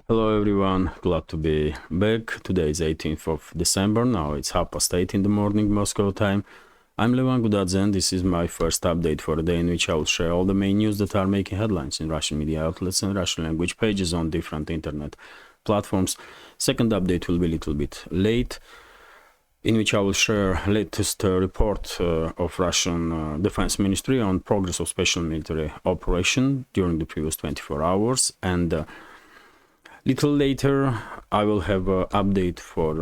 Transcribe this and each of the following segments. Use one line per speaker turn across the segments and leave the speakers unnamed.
Hello everyone, glad to be back. Today is 18th of December, now it's 8:30 in the morning Moscow time. I'm Levan Gudadze and this is my first update for the day in which I will share all the main news that are making headlines in Russian media outlets and Russian language pages on different internet platforms. Second update will be a little bit late, in which I will share latest report of Russian Defense Ministry on progress of special military operation during the previous 24 hours, and little later I will have an update for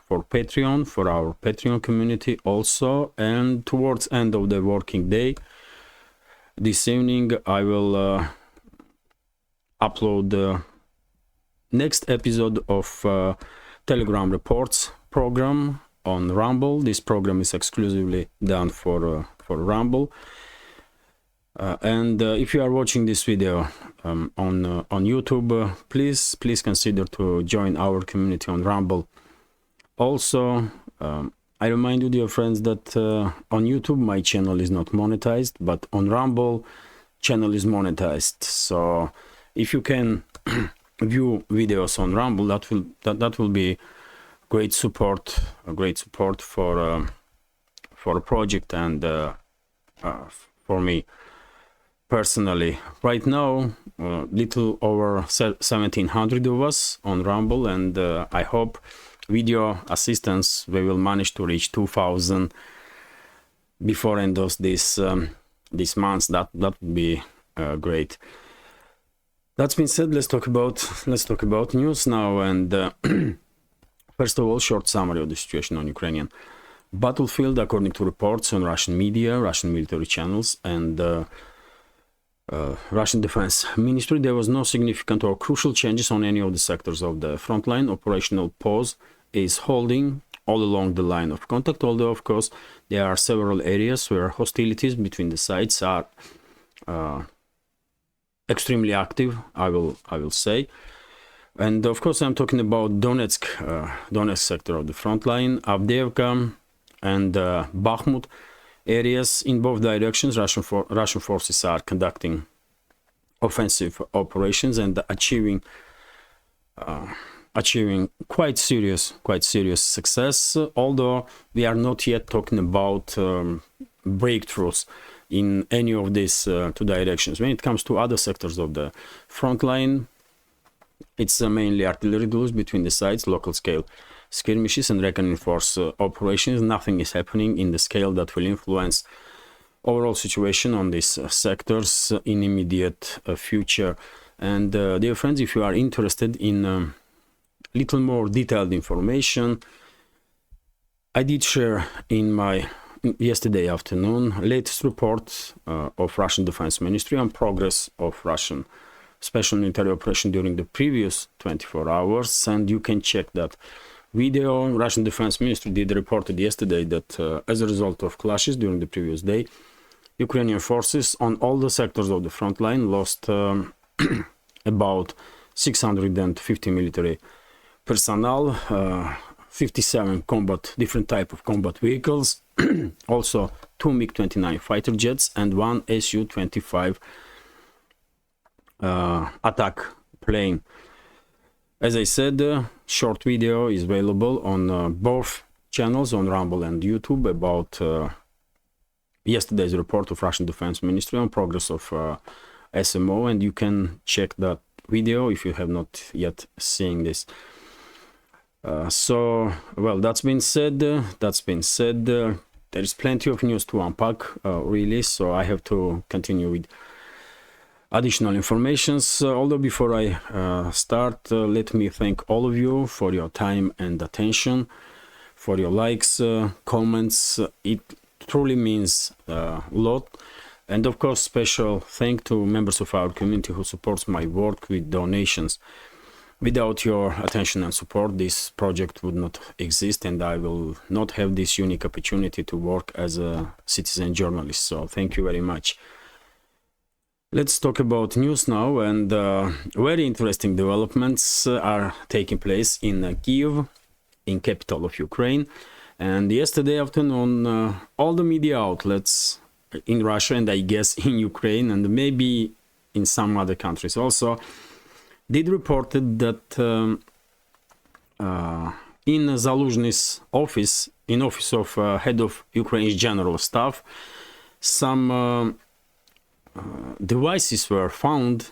Patreon, for our Patreon community also, and towards end of the working day this evening I will upload the next episode of Telegram Reports program on Rumble. This program is exclusively done for Rumble. And if you are watching this video on YouTube, please consider to join our community on Rumble. Also, I remind you, dear friends, that on YouTube my channel is not monetized, but on Rumble channel is monetized. So if you can view videos on Rumble, that will be great support, for a project and for me personally. Right now, little over 1700 of us on Rumble, and I hope video assistance we will manage to reach 2000 before end of this month. That would be great. That's been said, let's talk about news now, and first of all, short summary of the situation on Ukrainian battlefield. According to reports on Russian media, Russian military channels, and Russian Defense Ministry, there was no significant or crucial changes on any of the sectors of the front line. Operational pause is holding all along the line of contact, although of course there are several areas where hostilities between the sides are extremely active, I will say. And of course I'm talking about Donetsk sector of the front line, Avdiivka and Bakhmut areas. In both directions Russian forces are conducting offensive operations and achieving quite serious success, although we are not yet talking about breakthroughs in any of these two directions. When it comes to other sectors of the front line, it's mainly artillery duels between the sides, local scale skirmishes and reckoning force operations. Nothing is happening in the scale that will influence overall situation on these sectors in immediate future. And dear friends, if you are interested in little more detailed information, I did share in my yesterday afternoon latest report of Russian Defense Ministry on progress of Russian special military operation during the previous 24 hours, and you can check that video. Russian Defense Ministry did reported yesterday that as a result of clashes during the previous day, Ukrainian forces on all the sectors of the front line lost about 650 military personnel, 57 different type of combat vehicles, also 2 MiG-29 fighter jets and 1 Su-25 attack plane. As I said, short video is available on both channels, on Rumble and YouTube, about yesterday's report of Russian Defense Ministry on progress of SMO, and you can check that video if you have not yet seen this. So, well, that's been said, there is plenty of news to unpack, really, so I have to continue with additional informations. Although before I start, let me thank all of you for your time and attention, for your likes, comments. It truly means a lot. And of course, special thank to members of our community who supports my work with donations. Without your attention and support, this project would not exist, and I will not have this unique opportunity to work as a citizen journalist. So thank you very much. Let's talk about news now, and very interesting developments are taking place in Kyiv, in capital of Ukraine. And yesterday afternoon, all the media outlets in Russia, and I guess in Ukraine, and maybe in some other countries also, did reported that in Zaluzhny's office, in office of head of Ukraine's general staff, some devices were found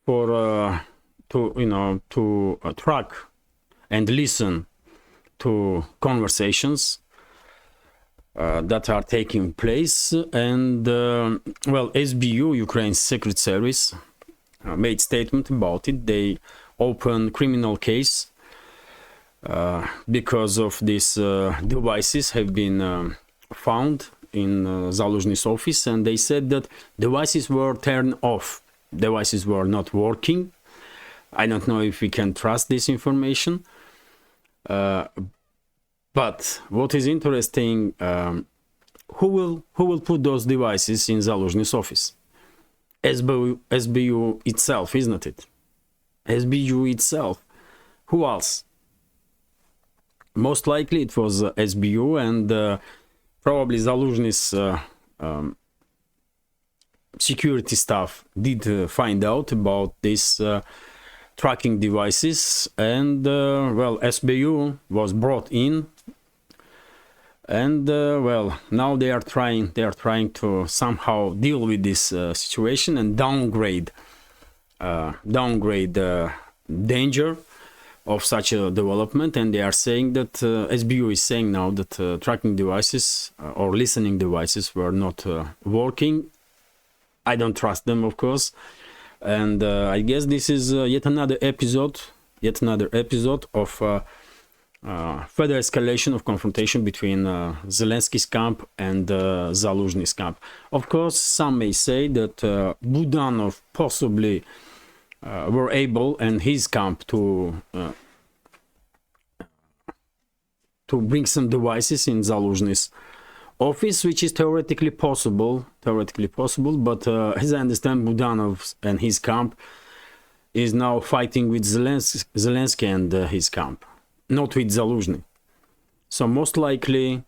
for to track and listen to conversations that are taking place. And well, SBU, Ukraine's Secret Service, made statement about it. They opened criminal case because of these devices have been found in Zaluzhny's office, and they said that devices were turned off. Devices were not working. I don't know if we can trust this information. But what is interesting, who will put those devices in Zaluzhny's office? SBU itself, isn't it? SBU itself. Who else? Most likely it was SBU, and probably Zaluzhny's security staff did find out about these tracking devices, and well, SBU was brought in, and well, now they are trying to somehow deal with this situation and downgrade danger of such a development. And they are saying that SBU is saying now that tracking devices or listening devices were not working. I don't trust them, of course. And I guess this is yet another episode of further escalation of confrontation between Zelensky's camp and Zaluzhny's camp. Of course, some may say that Budanov possibly were able, and his camp, to bring some devices in Zaluzhny's office, which is theoretically possible, but as I understand, Budanov and his camp is now fighting with Zelensky and his camp, not with Zaluzhny. So most likely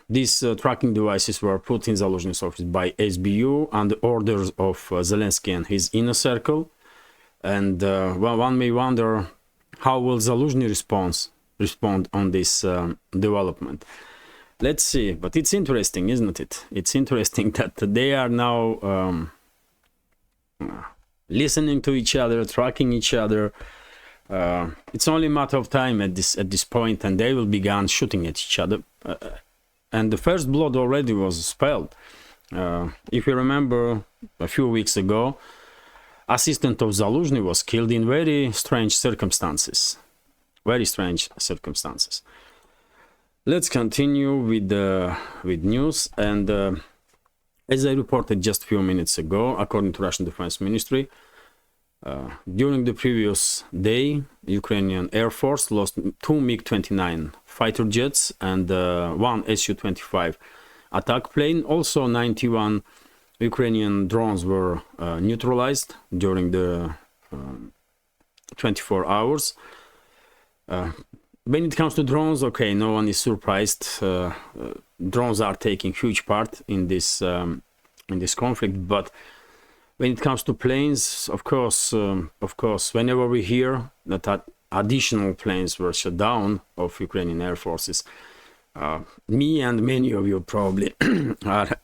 these tracking devices were put in Zaluzhny's office by SBU under orders of Zelensky and his inner circle. And well, one may wonder how will Zaluzhny respond on this development. Let's see, but it's interesting, isn't it? It's interesting that they are now listening to each other, tracking each other. It's only a matter of time at this point, and they will begin shooting at each other. And the first blood already was spilled. If you remember, a few weeks ago, assistant of Zaluzhny was killed in very strange circumstances. Let's continue with news. And as I reported just a few minutes ago, according to Russian Defense Ministry, during the previous day, Ukrainian Air Force lost 2 MiG-29 fighter jets and 1 Su-25 attack plane. Also, 91 Ukrainian drones were neutralized during the 24 hours. When it comes to drones, okay, no one is surprised. Drones are taking huge part in this conflict. But when it comes to planes, of course, whenever we hear that additional planes were shut down of Ukrainian air forces, me and many of you probably are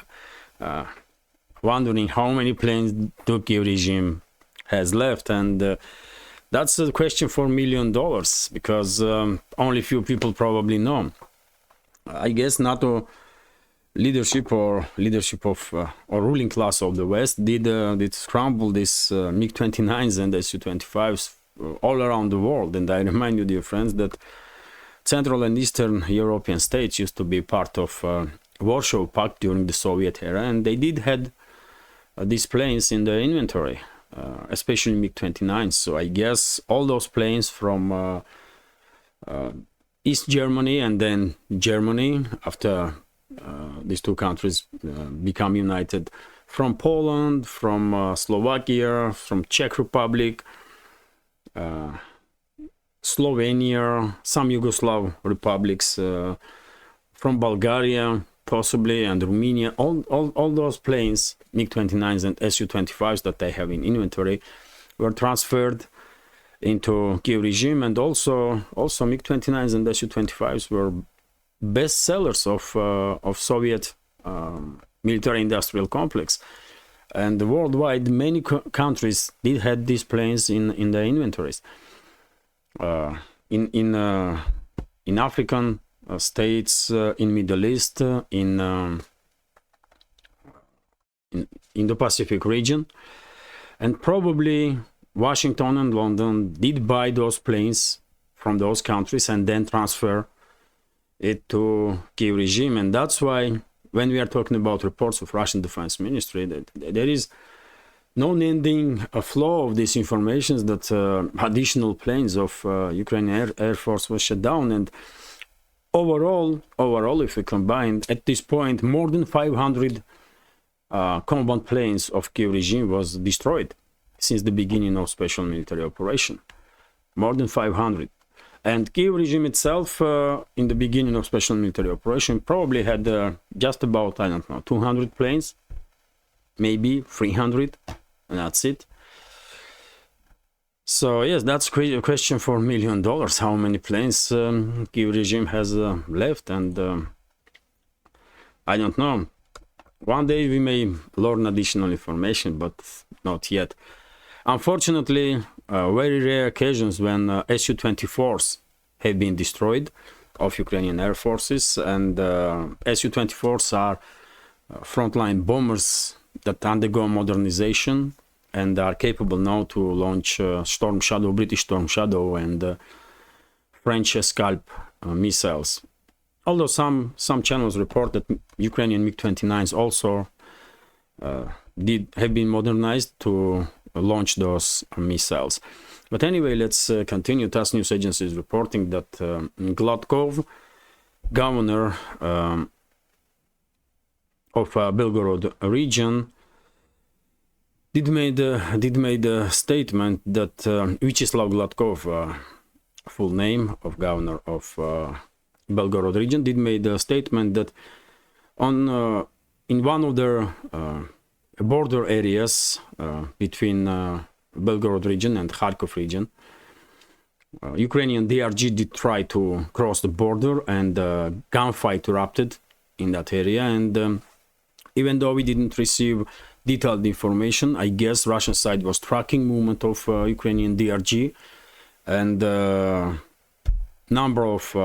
wondering how many planes the Kyiv regime has left, and that's a question for $1 million, because only few people probably know. I guess NATO leadership of or ruling class of the West did scramble these MiG-29s and Su-25s all around the world. And I remind you, dear friends, that Central and Eastern European states used to be part of Warsaw Pact during the Soviet era, and they did had these planes in their inventory. Especially MiG-29. So I guess all those planes from East Germany and then Germany, after these two countries become united, from Poland, from Slovakia, from Czech Republic, Slovenia, some Yugoslav republics, from Bulgaria, possibly, and Romania, all those planes, MiG-29s and Su-25s that they have in inventory, were transferred into Kiev regime, and also MiG-29s and Su-25s were best sellers of Soviet military-industrial complex. And worldwide, many countries did have these planes in their inventories. In African states, in Middle East, in the Pacific region, and probably Washington and London did buy those planes from those countries and then transfer it to Kiev regime. And that's why when we are talking about reports of Russian Defense Ministry, that there is no ending flow of this information that additional planes of Ukrainian Air Force was shut down. And overall, if we combine, at this point, more than 500 combat planes of Kiev regime was destroyed since the beginning of special military operation. More than 500. And Kiev regime itself, in the beginning of special military operation, probably had just about, I don't know, 200 planes, maybe 300, and that's it. So yes, that's a question for $1 million. How many planes Kiev regime has left? And I don't know. One day we may learn additional information, but not yet. Unfortunately, very rare occasions when Su-24s have been destroyed of Ukrainian air forces, and Su-24s are frontline bombers that undergo modernization and are capable now to launch Storm Shadow, British Storm Shadow, and French Scalp missiles. Although some channels report that Ukrainian MiG-29s also have been modernized to launch those missiles. But anyway, let's continue. TASS news agency is reporting that Gladkov, governor of Belgorod region, did made a statement that Vyacheslav Gladkov, full name of governor of Belgorod region, did made a statement that in one of their border areas between Belgorod region and Kharkov region, Ukrainian DRG did try to cross the border, and gunfight erupted in that area. And even though we didn't receive detailed information, I guess Russian side was tracking movement of Ukrainian DRG, and number of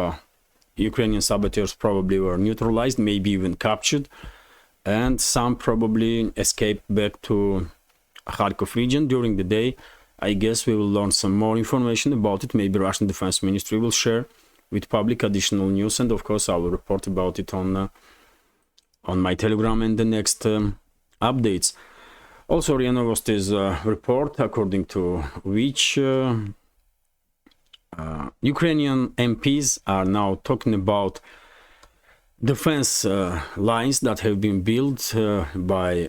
Ukrainian saboteurs probably were neutralized, maybe even captured, and some probably escaped back to Kharkov region during the day. I guess we will learn some more information about it. Maybe Russian Defense Ministry will share with public additional news, and of course I will report about it on my Telegram and the next updates. Also, RIA Novosti's report, according to which Ukrainian MPs are now talking about defense lines that have been built by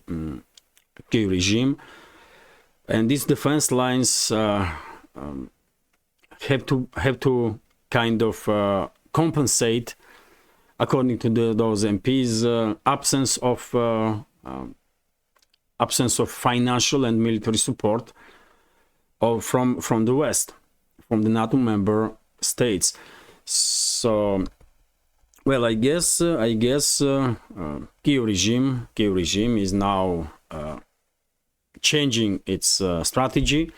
Kiev regime, and these defense lines have to kind of compensate, according to those MPs, absence of financial and military support from the West, from the NATO member states. So, well, I guess Kiev regime is now changing its strategy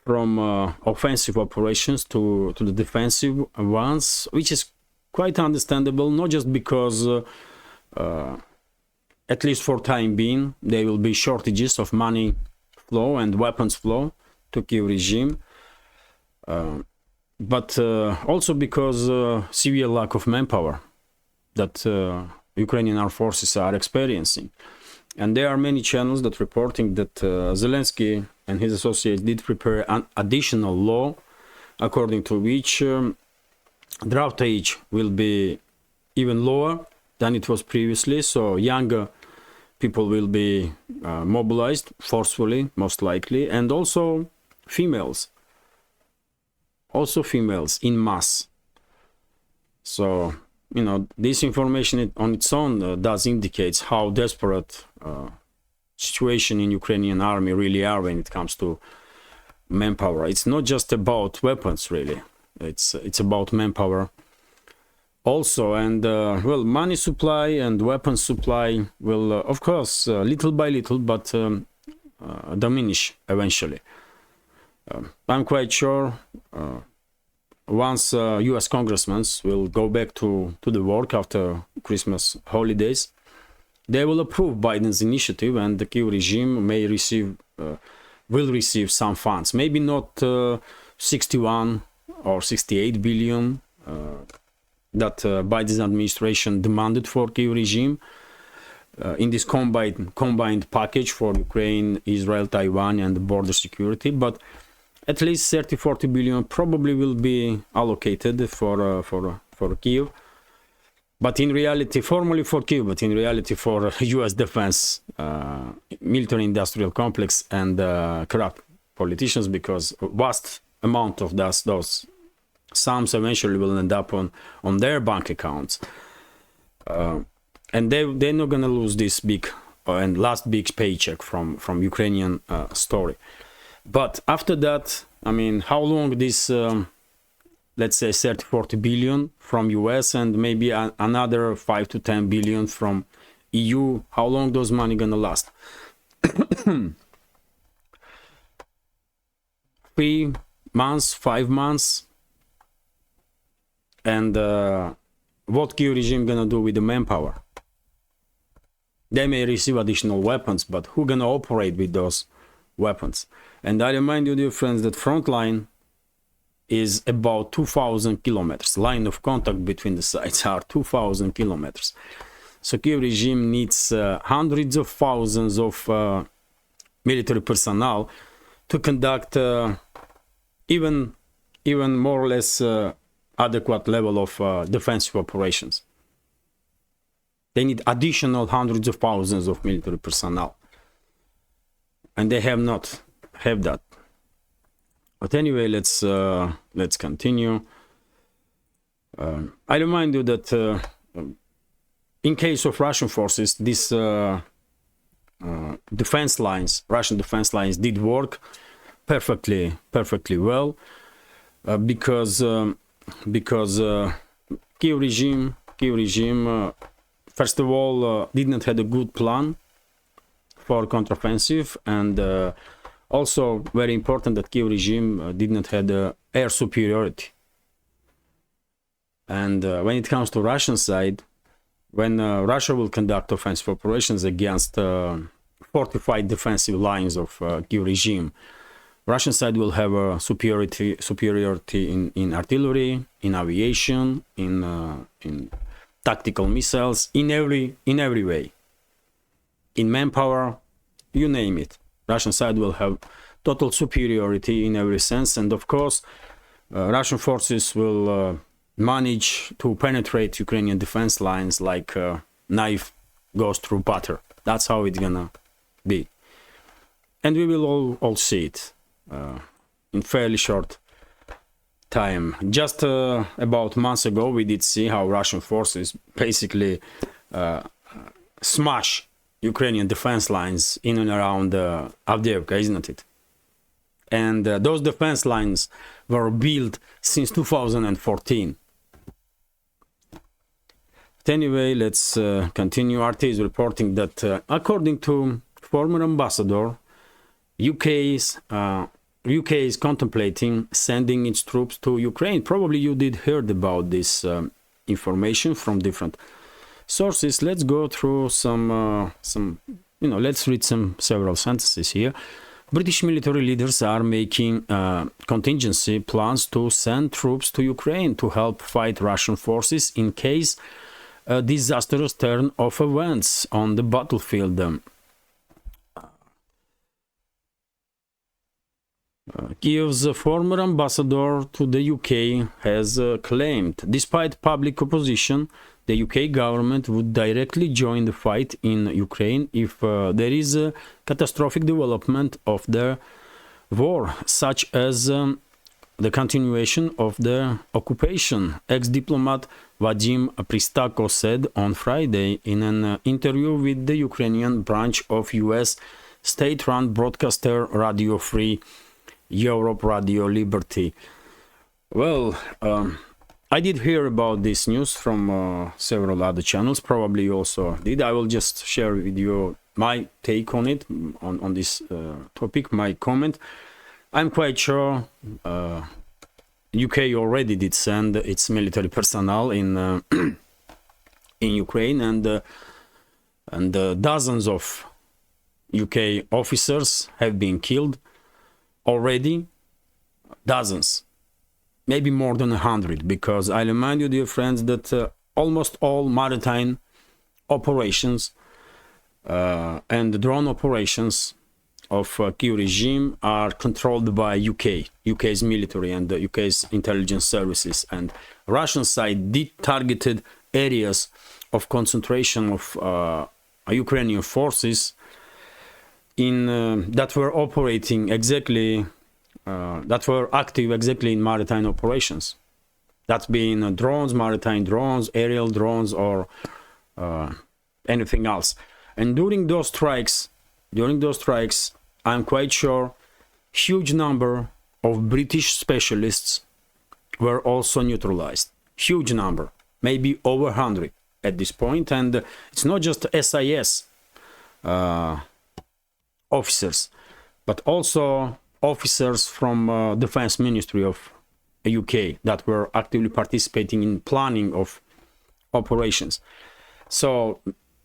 from offensive operations to the defensive ones, which is quite understandable, not just because at least for time being there will be shortages of money flow and weapons flow to Kiev regime, but also because severe lack of manpower that Ukrainian armed forces are experiencing. And there are many channels that reporting that Zelensky and his associates did prepare an additional law, according to which draft age will be even lower than it was previously. So younger people will be mobilized forcefully, most likely, and also females in mass. So, you know, this information on its own does indicates how desperate situation in Ukrainian army really are when it comes to manpower. It's not just about weapons, really. It's about manpower also, and well, money supply and weapons supply will, of course, little by little, but diminish eventually. I'm quite sure once US congressmen will go back to the work after Christmas holidays, they will approve Biden's initiative, and the Kyiv regime may will receive some funds. Maybe not 61 or 68 billion that Biden's administration demanded for Kyiv regime in this combined package for Ukraine, Israel, Taiwan, and border security, but at least 30-40 billion probably will be allocated for Kyiv. But in reality, formally for Kyiv, but in reality for U.S. defense, military-industrial complex, and corrupt politicians, because a vast amount of those sums eventually will end up on their bank accounts. And they're not going to lose this big and last big paycheck from Ukrainian story. But after that, I mean, how long this... let's say 30-40 billion from US and maybe another 5 to 10 billion from EU, how long those money gonna last? 3 months, 5 months? And what Kyiv regime gonna do with the manpower? They may receive additional weapons, but who gonna operate with those weapons? And I remind you, dear friends, that front line is about 2,000 kilometers. Line of contact between the sides are 2,000 kilometers. So Kyiv regime needs hundreds of thousands of military personnel to conduct even more or less adequate level of defensive operations. They need additional hundreds of thousands of military personnel, and they have not have that. But anyway, let's continue. I remind you that in case of Russian forces, these Russian defense lines did work perfectly well, because Kyiv regime first of all did not have a good plan for counteroffensive, and also very important that Kyiv regime did not have the air superiority. And when it comes to Russian side, when Russia will conduct offensive operations against fortified defensive lines of Kyiv regime, Russian side will have a superiority in artillery, in aviation, in tactical missiles, in every way, in manpower, you name it. Russian side will have total superiority in every sense, and of course Russian forces will manage to penetrate Ukrainian defense lines like knife goes through butter. That's how it's gonna be, and we will all see it in fairly short time. Just about months ago we did see how Russian forces basically smash Ukrainian defense lines in and around Avdiivka, isn't it? And those defense lines were built since 2014. But anyway, let's continue. RT is reporting that according to former ambassador, UK is contemplating sending its troops to Ukraine. Probably you did heard about this information from different sources. Let's go through some let's read several sentences here. British military leaders are making contingency plans to send troops to Ukraine to help fight Russian forces in case a disastrous turn of events on the battlefield. Kyiv's former ambassador to the UK has claimed, despite public opposition, the UK government would directly join the fight in Ukraine if there is a catastrophic development of the war, such as the continuation of the occupation. Ex-diplomat Vadim Pristako said on Friday in an interview with the Ukrainian branch of US state-run broadcaster Radio Free Europe Radio Liberty. Well, I did hear about this news from several other channels. Probably you also did. I will just share with you my take on it, on this topic, my comment. I'm quite sure UK already did send its military personnel in in Ukraine, and dozens of UK officers have been killed already. Dozens, maybe more than 100, because I remind you, dear friends, that almost all maritime operations and drone operations of Kyiv regime are controlled by UK's military and the UK's intelligence services, and Russian side did targeted areas of concentration of Ukrainian forces in that were operating exactly that were active exactly in maritime operations, that being drones, maritime drones, aerial drones, or anything else. And during those strikes, I'm quite sure huge number of British specialists were also neutralized. Huge number, maybe over 100 at this point. And it's not just SIS officers, but also officers from Defense Ministry of UK that were actively participating in planning of operations. So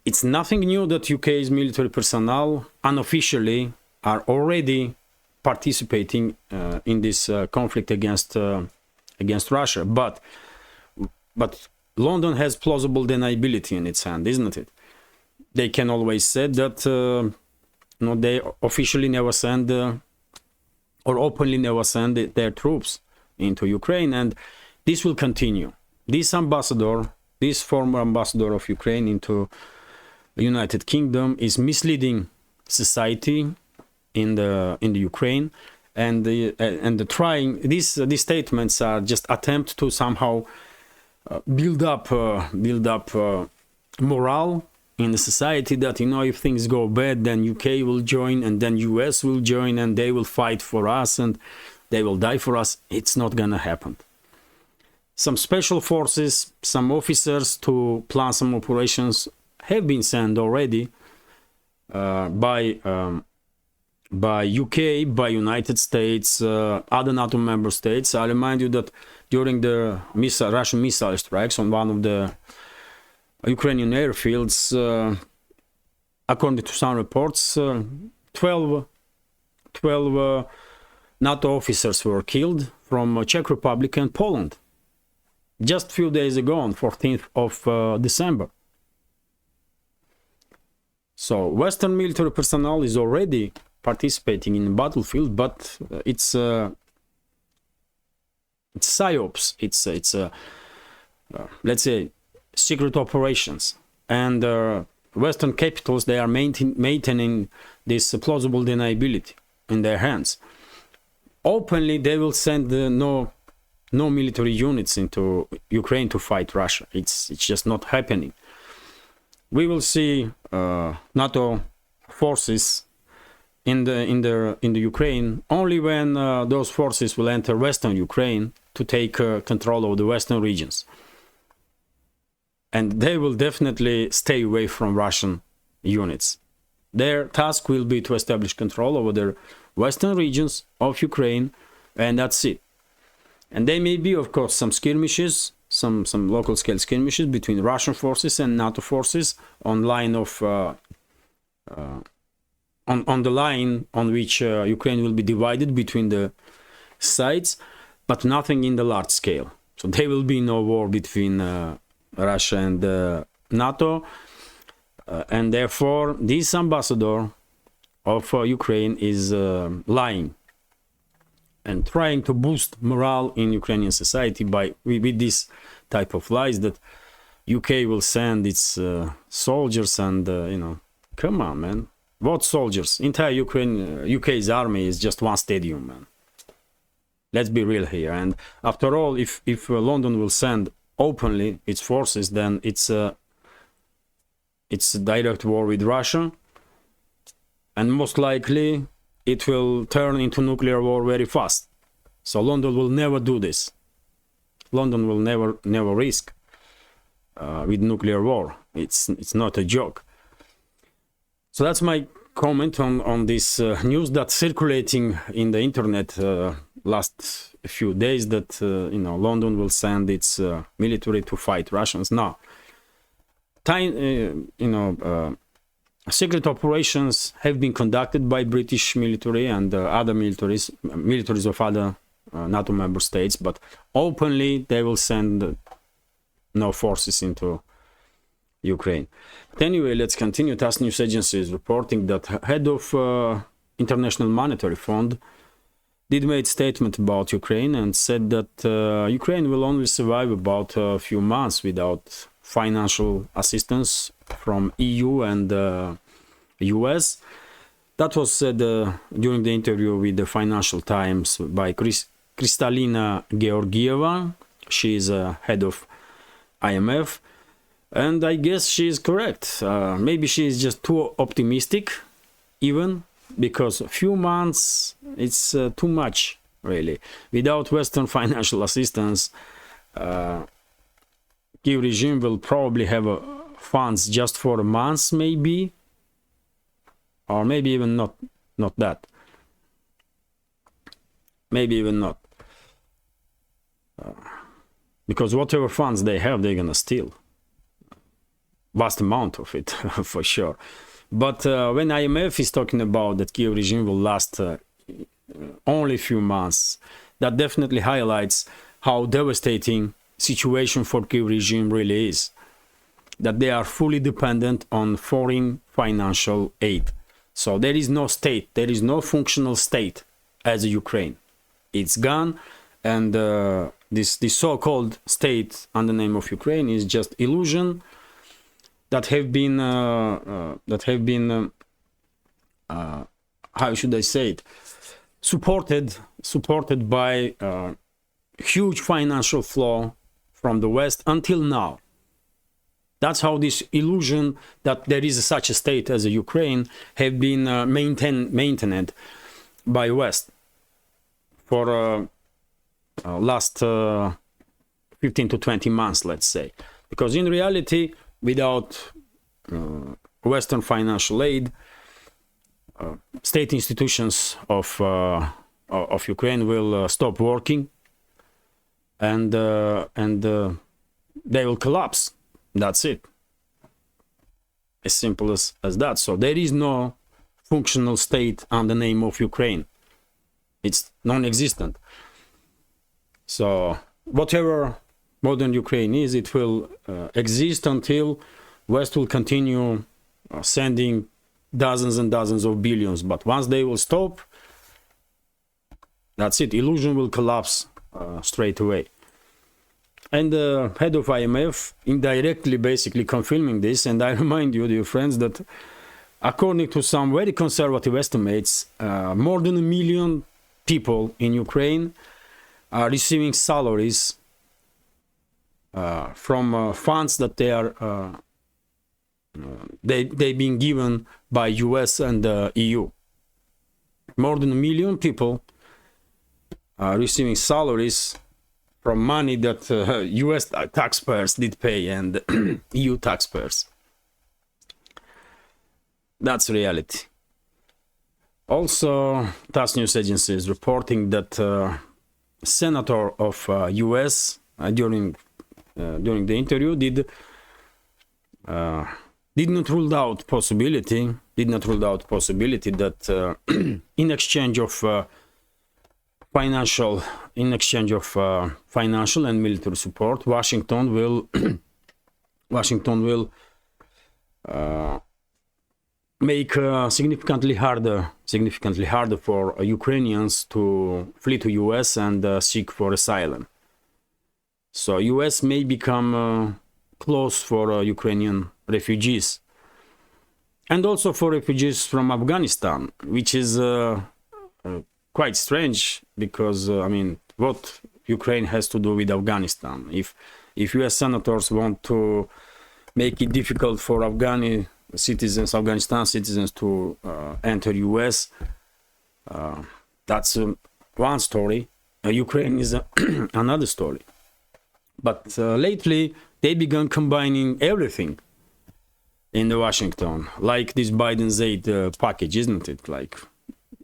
it's nothing new that UK's military personnel unofficially are already participating in this conflict against Russia. But London has plausible deniability in its hand, isn't it? They can always say that no, they officially never send or openly never send their troops into Ukraine, and this will continue. This ambassador, this former ambassador of Ukraine into the United Kingdom, is misleading society in the Ukraine, and trying these statements are just attempt to somehow build up morale in the society, that, you know, if things go bad, then UK will join, and then US will join, and they will fight for us, and they will die for us. It's not gonna happen. Some special forces, some officers to plan some operations have been sent already by UK, by United States, other NATO member states. I remind you that during the Russian missile strikes on one of the Ukrainian airfields, according to some reports, 12 NATO officers were killed from Czech Republic and Poland just a few days ago, on 14th of December. So Western military personnel is already participating in the battlefield, but it's psyops, it's let's say secret operations, and Western capitals, they are maintaining this plausible deniability in their hands. Openly they will send no military units into Ukraine to fight Russia. It's just not happening. We will see NATO forces in the Ukraine only when those forces will enter Western Ukraine to take control of the Western regions. And they will definitely stay away from Russian units. Their task will be to establish control over the Western regions of Ukraine, and that's it. And there may be, of course, some skirmishes, some local scale skirmishes between Russian forces and NATO forces on line of on the line on which Ukraine will be divided between the sides, but nothing in the large scale. So there will be no war between Russia and NATO, and therefore this ambassador of Ukraine is lying and trying to boost morale in Ukrainian society with this type of lies that UK will send its soldiers, and you know, come on, man. What soldiers? Entire UK's army is just one stadium, man. Let's be real here. And after all, if London will send openly its forces, then it's a direct war with Russia, and most likely it will turn into nuclear war very fast. So London will never do this. London will never risk with nuclear war. It's not a joke. So that's my comment on this news that's circulating in the internet last few days, that London will send its military to fight Russians. Now, secret operations have been conducted by British military and other militaries of other NATO member states, but openly they will send no forces into Ukraine. But anyway, let's continue. TASS news agency is reporting that head of International Monetary Fund did make a statement about Ukraine and said that Ukraine will only survive about a few months without financial assistance from EU and US. That was said during the interview with the Financial Times by Kristalina Georgieva. She is head of IMF, and I guess she is correct. Maybe she is just too optimistic, even, because a few months, it's too much, really. Without Western financial assistance, Kyiv regime will probably have funds just for a month, maybe, or maybe even not that. Maybe even not. Because whatever funds they have, they're gonna steal. Vast amount of it, for sure. But when IMF is talking about that Kyiv regime will last only a few months, that definitely highlights how devastating situation for Kyiv regime really is. That they are fully dependent on foreign financial aid. So there is no state, there is no functional state as Ukraine. It's gone, and this so-called state under the name of Ukraine is just illusion that have been how should I say it, supported by huge financial flow from the West until now. That's how this illusion that there is such a state as a Ukraine have been maintained by West for last 15 to 20 months, let's say. Because in reality, without Western financial aid, state institutions of Ukraine will stop working, and they will collapse. That's it. As simple as that. So there is no functional state under the name of Ukraine. It's non-existent. So whatever modern Ukraine is, it will exist until West will continue sending dozens and dozens of billions. But once they will stop, that's it. Illusion will collapse straight away. And the head of IMF indirectly basically confirming this. And I remind you, dear friends, that according to some very conservative estimates, more than 1 million people in Ukraine are receiving salaries from funds that they've been given by US and EU. More than 1 million people are receiving salaries from money that US taxpayers did pay and EU taxpayers. That's reality. Also, TASS news agency is reporting that senator of US during the interview did not rule out possibility that in exchange of financial and military support, Washington will make significantly harder for Ukrainians to flee to US and seek for asylum. So US may become close for Ukrainian refugees, and also for refugees from Afghanistan, which is quite strange, because I mean, what Ukraine has to do with Afghanistan? If US senators want to make it difficult for Afghanistan citizens to enter US, That's one story. Ukraine is another story. But lately they began combining everything in the Washington, like this Biden's aid package, isn't it? Like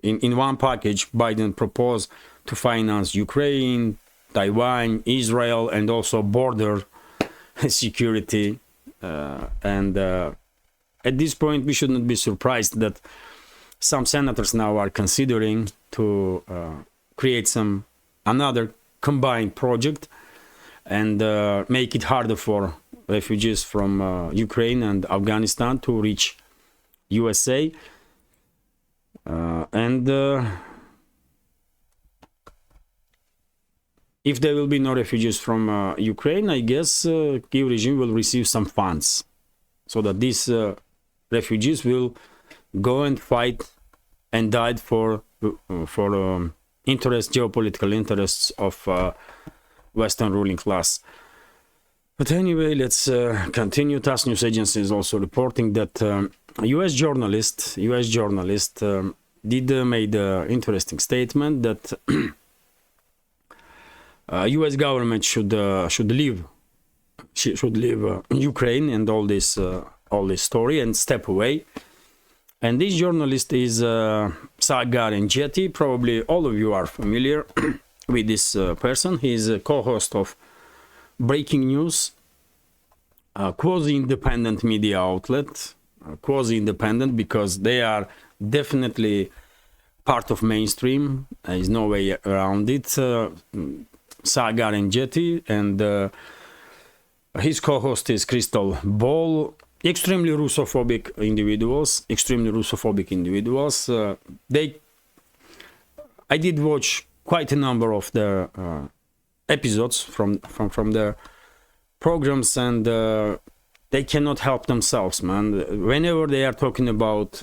in one package, Biden proposed to finance Ukraine, Taiwan, Israel, and also border security. And at this point, we should not be surprised that some senators now are considering to create another combined project and make it harder for refugees from Ukraine and Afghanistan to reach USA. And if there will be no refugees from Ukraine, I guess Kyiv regime will receive some funds so that these refugees will go and fight and die for geopolitical interests of Western ruling class. But anyway, let's continue. TASS news agency is also reporting that U.S. journalist did made an interesting statement that U.S. government should leave Ukraine and all this story and step away. And this journalist is Sagar and Jett. Probably all of you are familiar with this person. He is a co-host of Breaking News, a quasi-independent media outlet, quasi-independent because they are definitely part of mainstream. There is no way around it. Sagar and Jett, and his co-host is Crystal Ball. Extremely Russophobic individuals. I did watch quite a number of their episodes from their programs, and they cannot help themselves, man. Whenever they are talking about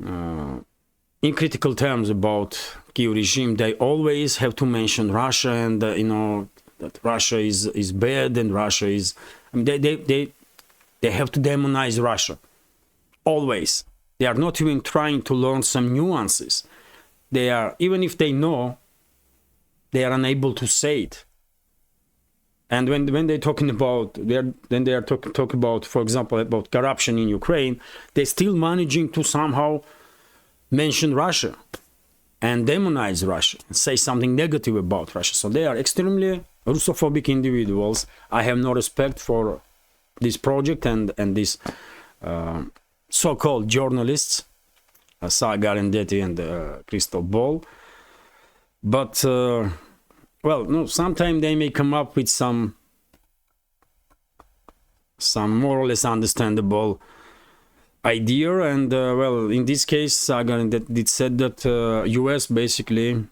in critical terms about Kyiv regime, they always have to mention Russia, and that Russia is bad, and Russia is. I mean, they have to demonize Russia. Always. They are not even trying to learn some nuances. They are, even if they know, they are unable to say it. And when they're talking about, they are talking about, for example, about corruption in Ukraine, they're still managing to somehow mention Russia and demonize Russia and say something negative about Russia. So they are extremely Russophobic individuals. I have no respect for this project and these so-called journalists, Sagar and Jett and Crystal Ball. But well, no, sometimes they may come up with some more or less understandable idea, and well, in this case, Sagar and Jett said that US basically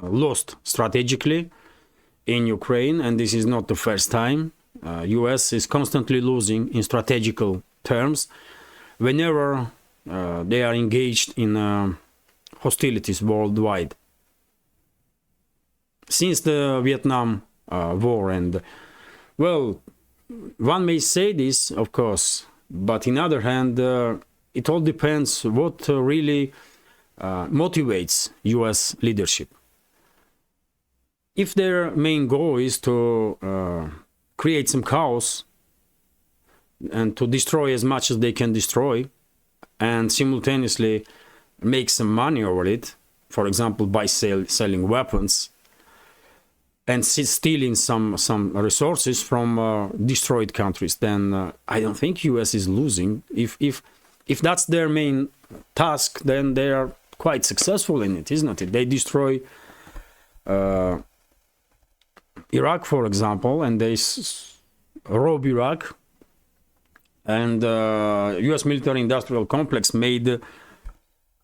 lost strategically in Ukraine, and this is not the first time. US is constantly losing in strategical terms whenever they are engaged in hostilities worldwide. Since the Vietnam War, and well, one may say this, of course, but on the other hand, it all depends what really motivates US leadership. If their main goal is to create some chaos and to destroy as much as they can destroy and simultaneously make some money over it, for example, by selling weapons and stealing some resources from destroyed countries, then I don't think US is losing. If that's their main task, then they are quite successful in it, isn't it? They destroy Iraq, for example, and they rob Iraq, and U.S. military-industrial complex made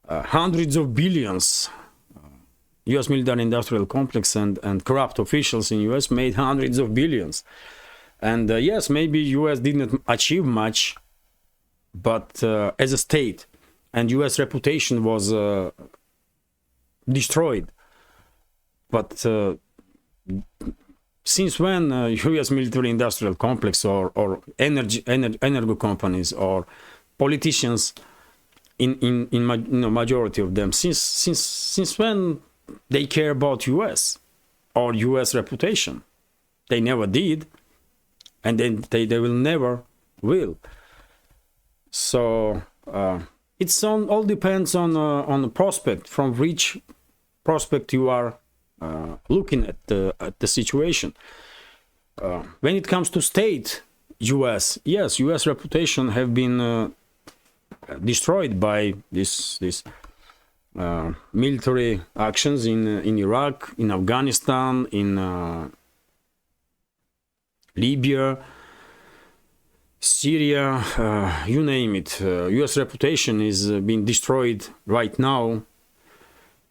hundreds of billions. U.S. military-industrial complex and corrupt officials in U.S. made hundreds of billions. And yes, maybe U.S. didn't achieve much, but as a state, and U.S. reputation was destroyed. But since when U.S. military-industrial complex or energy companies or politicians majority of them. Since when they care about US or US reputation? They never did, and then they will never will. So it's all depends on the prospect, from which prospect you are looking at the situation. When it comes to state US, yes, US reputation have been destroyed by this military actions in Iraq, in Afghanistan, in Libya, Syria, you name it. US reputation is being destroyed right now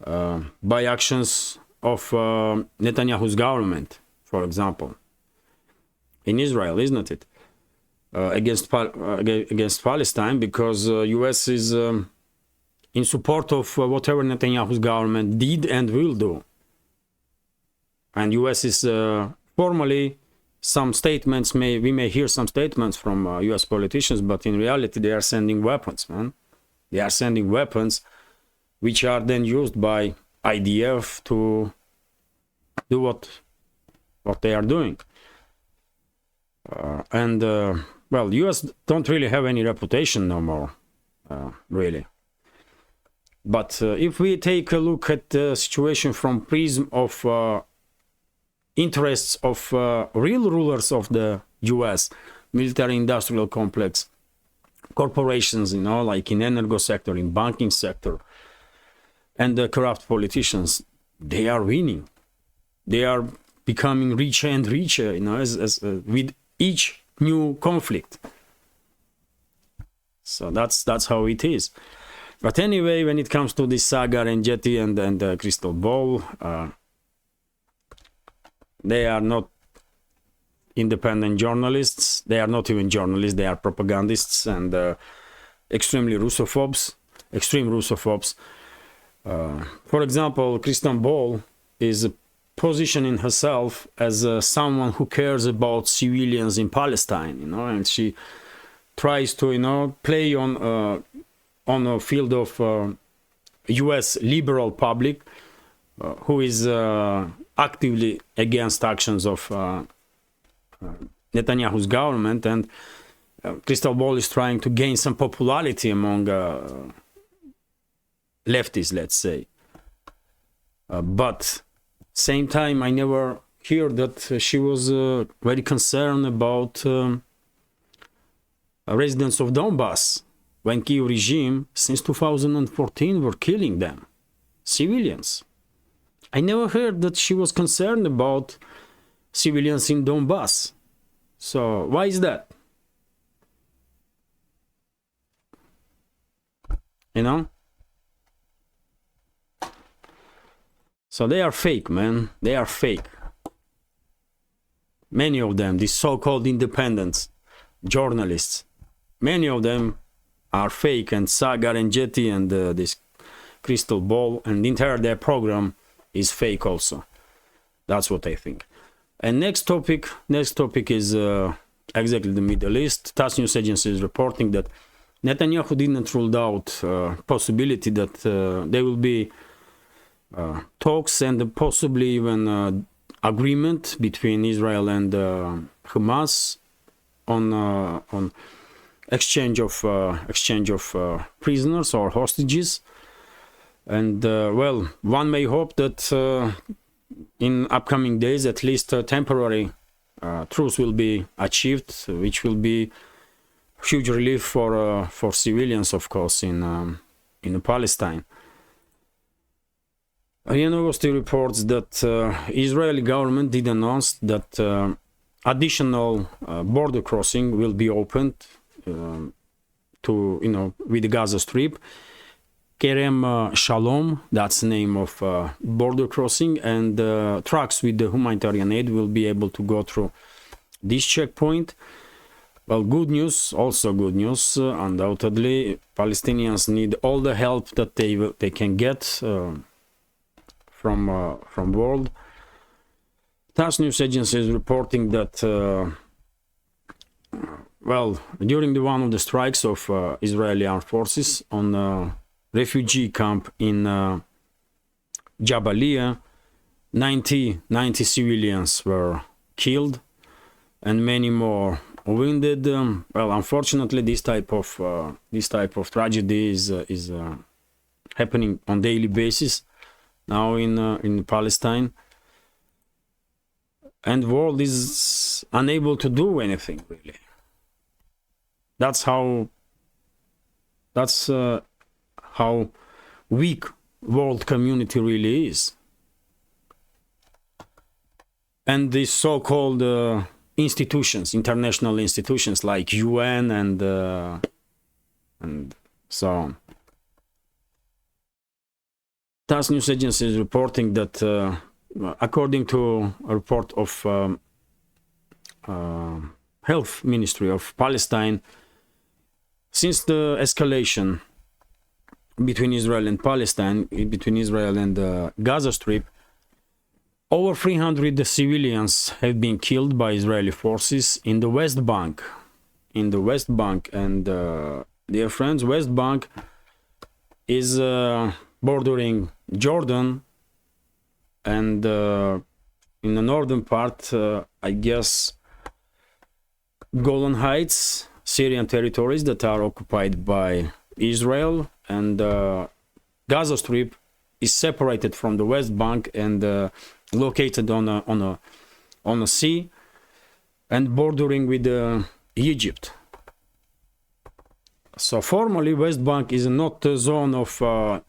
by actions of Netanyahu's government, for example, in Israel, isn't it? Against Palestine, because US is in support of whatever Netanyahu's government did and will do. And US is formally, some statements we may hear some statements from US politicians, but in reality they are sending weapons, man. They are sending weapons which are then used by IDF to do what they are doing. Well, US don't really have any reputation no more, really. But if we take a look at the situation from prism of interests of real rulers of the US, military-industrial complex, corporations, like in energo sector, in banking sector, and the corrupt politicians, they are winning. They are becoming richer and richer, as with each new conflict. So that's how it is. But anyway, when it comes to this Sagar and Jett and the crystal ball, they are not independent journalists. They are not even journalists. They are propagandists and extreme Russophones. For example, Kristen Ball is positioning herself as someone who cares about civilians in Palestine, and she tries to, play on a field of U.S. liberal public who is actively against actions of Netanyahu's government, and Crystal Ball is trying to gain some popularity among leftists, let's say. But same time, I never hear that she was very concerned about residents of Donbass, when Kyiv regime since 2014 were killing them, civilians. I never heard that she was concerned about civilians in Donbass. So why is that? So they are fake, man. They are fake. Many of them, these so-called independents, journalists, many of them are fake, and Sagar and Jett and this crystal ball and the entire their program is fake also. That's what I think. And next topic is exactly the Middle East. TASS news agency is reporting that Netanyahu didn't rule out possibility that there will be talks and possibly even agreement between Israel and Hamas on exchange of prisoners or hostages. And well, one may hope that in upcoming days, at least temporary truce will be achieved, which will be huge relief for civilians, of course, in Palestine. University reports that Israeli government did announce that additional border crossing will be opened to with the Gaza Strip. Kerem Shalom, that's the name of border crossing, and trucks with the humanitarian aid will be able to go through this checkpoint. Well, good news, also good news, undoubtedly. Palestinians need all the help that they can get from world. TASS news agency is reporting that well, during one of the strikes of Israeli armed forces on a refugee camp in Jabalia, 90 civilians were killed and many more wounded. Well, unfortunately, this type of tragedy is happening on daily basis now in Palestine, and the world is unable to do anything really. That's how weak world community really is. And these so-called institutions, international institutions like UN and so on. TASS news agency is reporting that according to a report of Health Ministry of Palestine, since the escalation between Israel and Palestine, between Israel and the Gaza Strip, over 300 civilians have been killed by Israeli forces in the West Bank. And dear friends, West Bank is bordering Jordan, and in the northern part, I guess, Golan Heights, Syrian territories that are occupied by Israel, and Gaza Strip is separated from the West Bank and located on a sea and bordering with Egypt. So formally, West Bank is not a zone of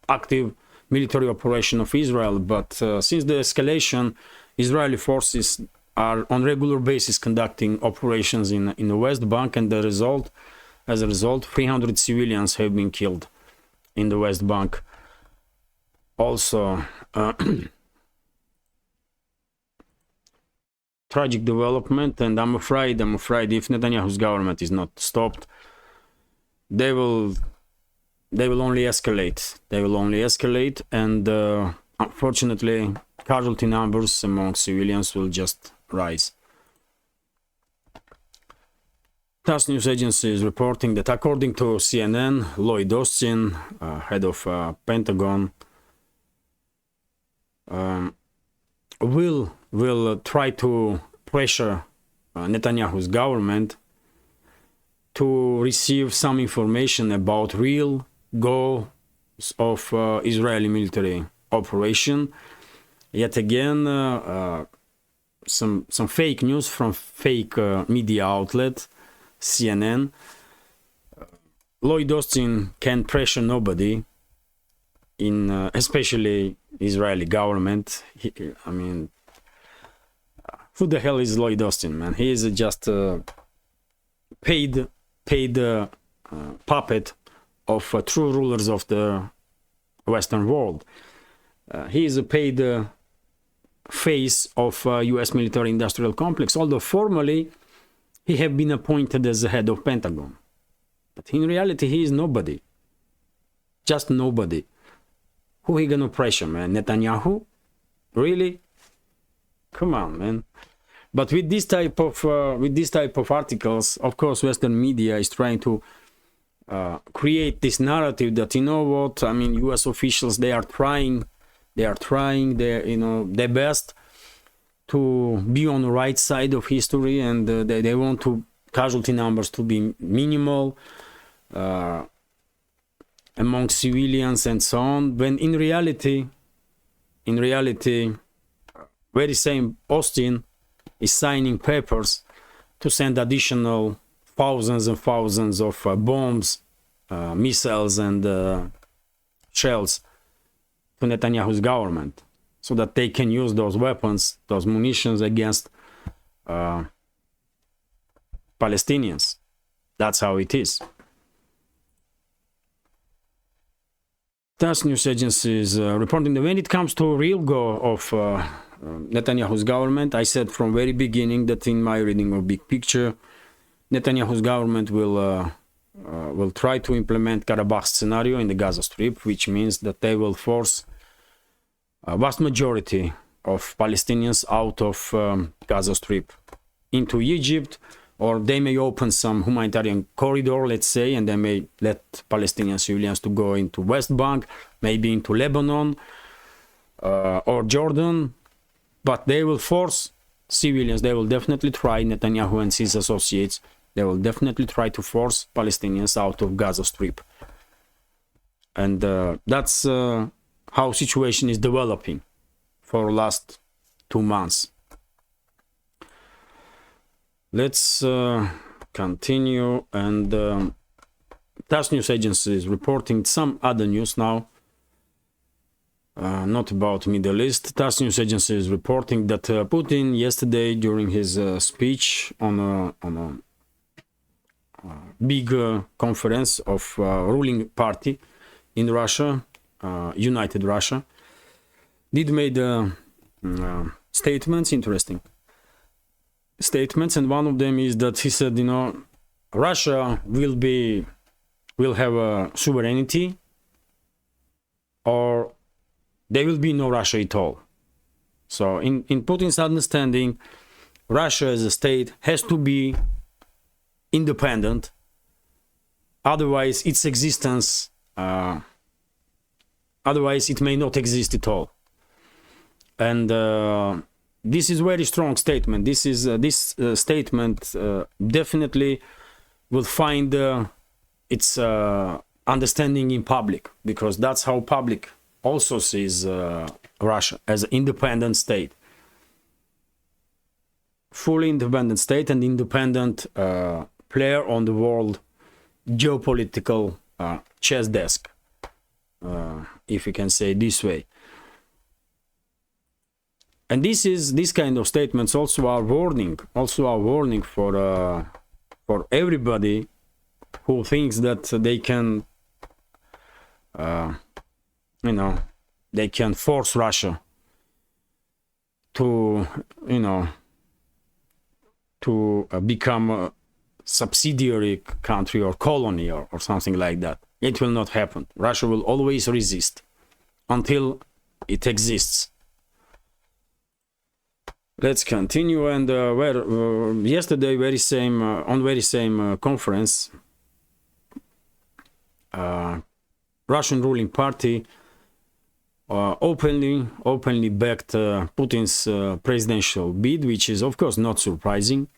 active military operation of Israel, but since the escalation, Israeli forces are on regular basis conducting operations in the West Bank, and as a result, 300 civilians have been killed in the West Bank. Also, tragic development, and I'm afraid if Netanyahu's government is not stopped, they will only escalate. And unfortunately, casualty numbers among civilians will just rise. TASS news agency is reporting that according to CNN, Lloyd Austin, head of Pentagon, will try to pressure Netanyahu's government to receive some information about real goals of Israeli military operation. Yet again, some fake news from fake media outlet, CNN. Lloyd Austin can pressure nobody, especially Israeli government. Who the hell is Lloyd Austin, man? He is just a paid puppet of true rulers of the Western world. He is a paid face of U.S. military-industrial complex, although formally he have been appointed as the head of Pentagon. But in reality, he is nobody. Just nobody. Who he gonna pressure, man? Netanyahu? Really? Come on, man. But with this type of articles, of course, Western media is trying to create this narrative that, you know what? I mean, U.S. officials, they are trying their best to be on the right side of history, and they want casualty numbers to be minimal among civilians and so on. When in reality, very same Austin is signing papers to send additional thousands and thousands of bombs, missiles, and shells to Netanyahu's government, so that they can use those weapons, those munitions against Palestinians. That's how it is. TASS news agency is reporting that when it comes to real goal of Netanyahu's government, I said from very beginning that in my reading of big picture, Netanyahu's government will try to implement Karabakh scenario in the Gaza Strip, which means that they will force a vast majority of Palestinians out of Gaza Strip into Egypt, or they may open some humanitarian corridor, let's say, and they may let Palestinian civilians to go into West Bank, maybe into Lebanon or Jordan, but they will force civilians. They will definitely try, Netanyahu and his associates, they will definitely try to force Palestinians out of Gaza Strip. And that's how situation is developing for the last 2 months. Let's continue, and TASS news agency is reporting some other news now, not about Middle East. TASS news agency is reporting that Putin yesterday during his speech on a big conference of ruling party in Russia, United Russia, did made statements, interesting statements, and one of them is that he said, you know, Russia will have a sovereignty, or there will be no Russia at all. So in Putin's understanding, Russia as a state has to be independent, otherwise its existence, otherwise it may not exist at all. And this is a very strong statement. This statement definitely will find its understanding in public, because that's how public also sees Russia as an independent state, fully independent state and independent player on the world geopolitical chess desk, if you can say it this way. And these kind of statements also are warning for everybody who thinks that they can, you know, they can force Russia to, you know, to become a subsidiary country or colony or something like that. It will not happen. Russia will always resist until it exists. Let's continue, and yesterday, very same conference, Russian ruling party openly backed Putin's presidential bid, which is of course not surprising.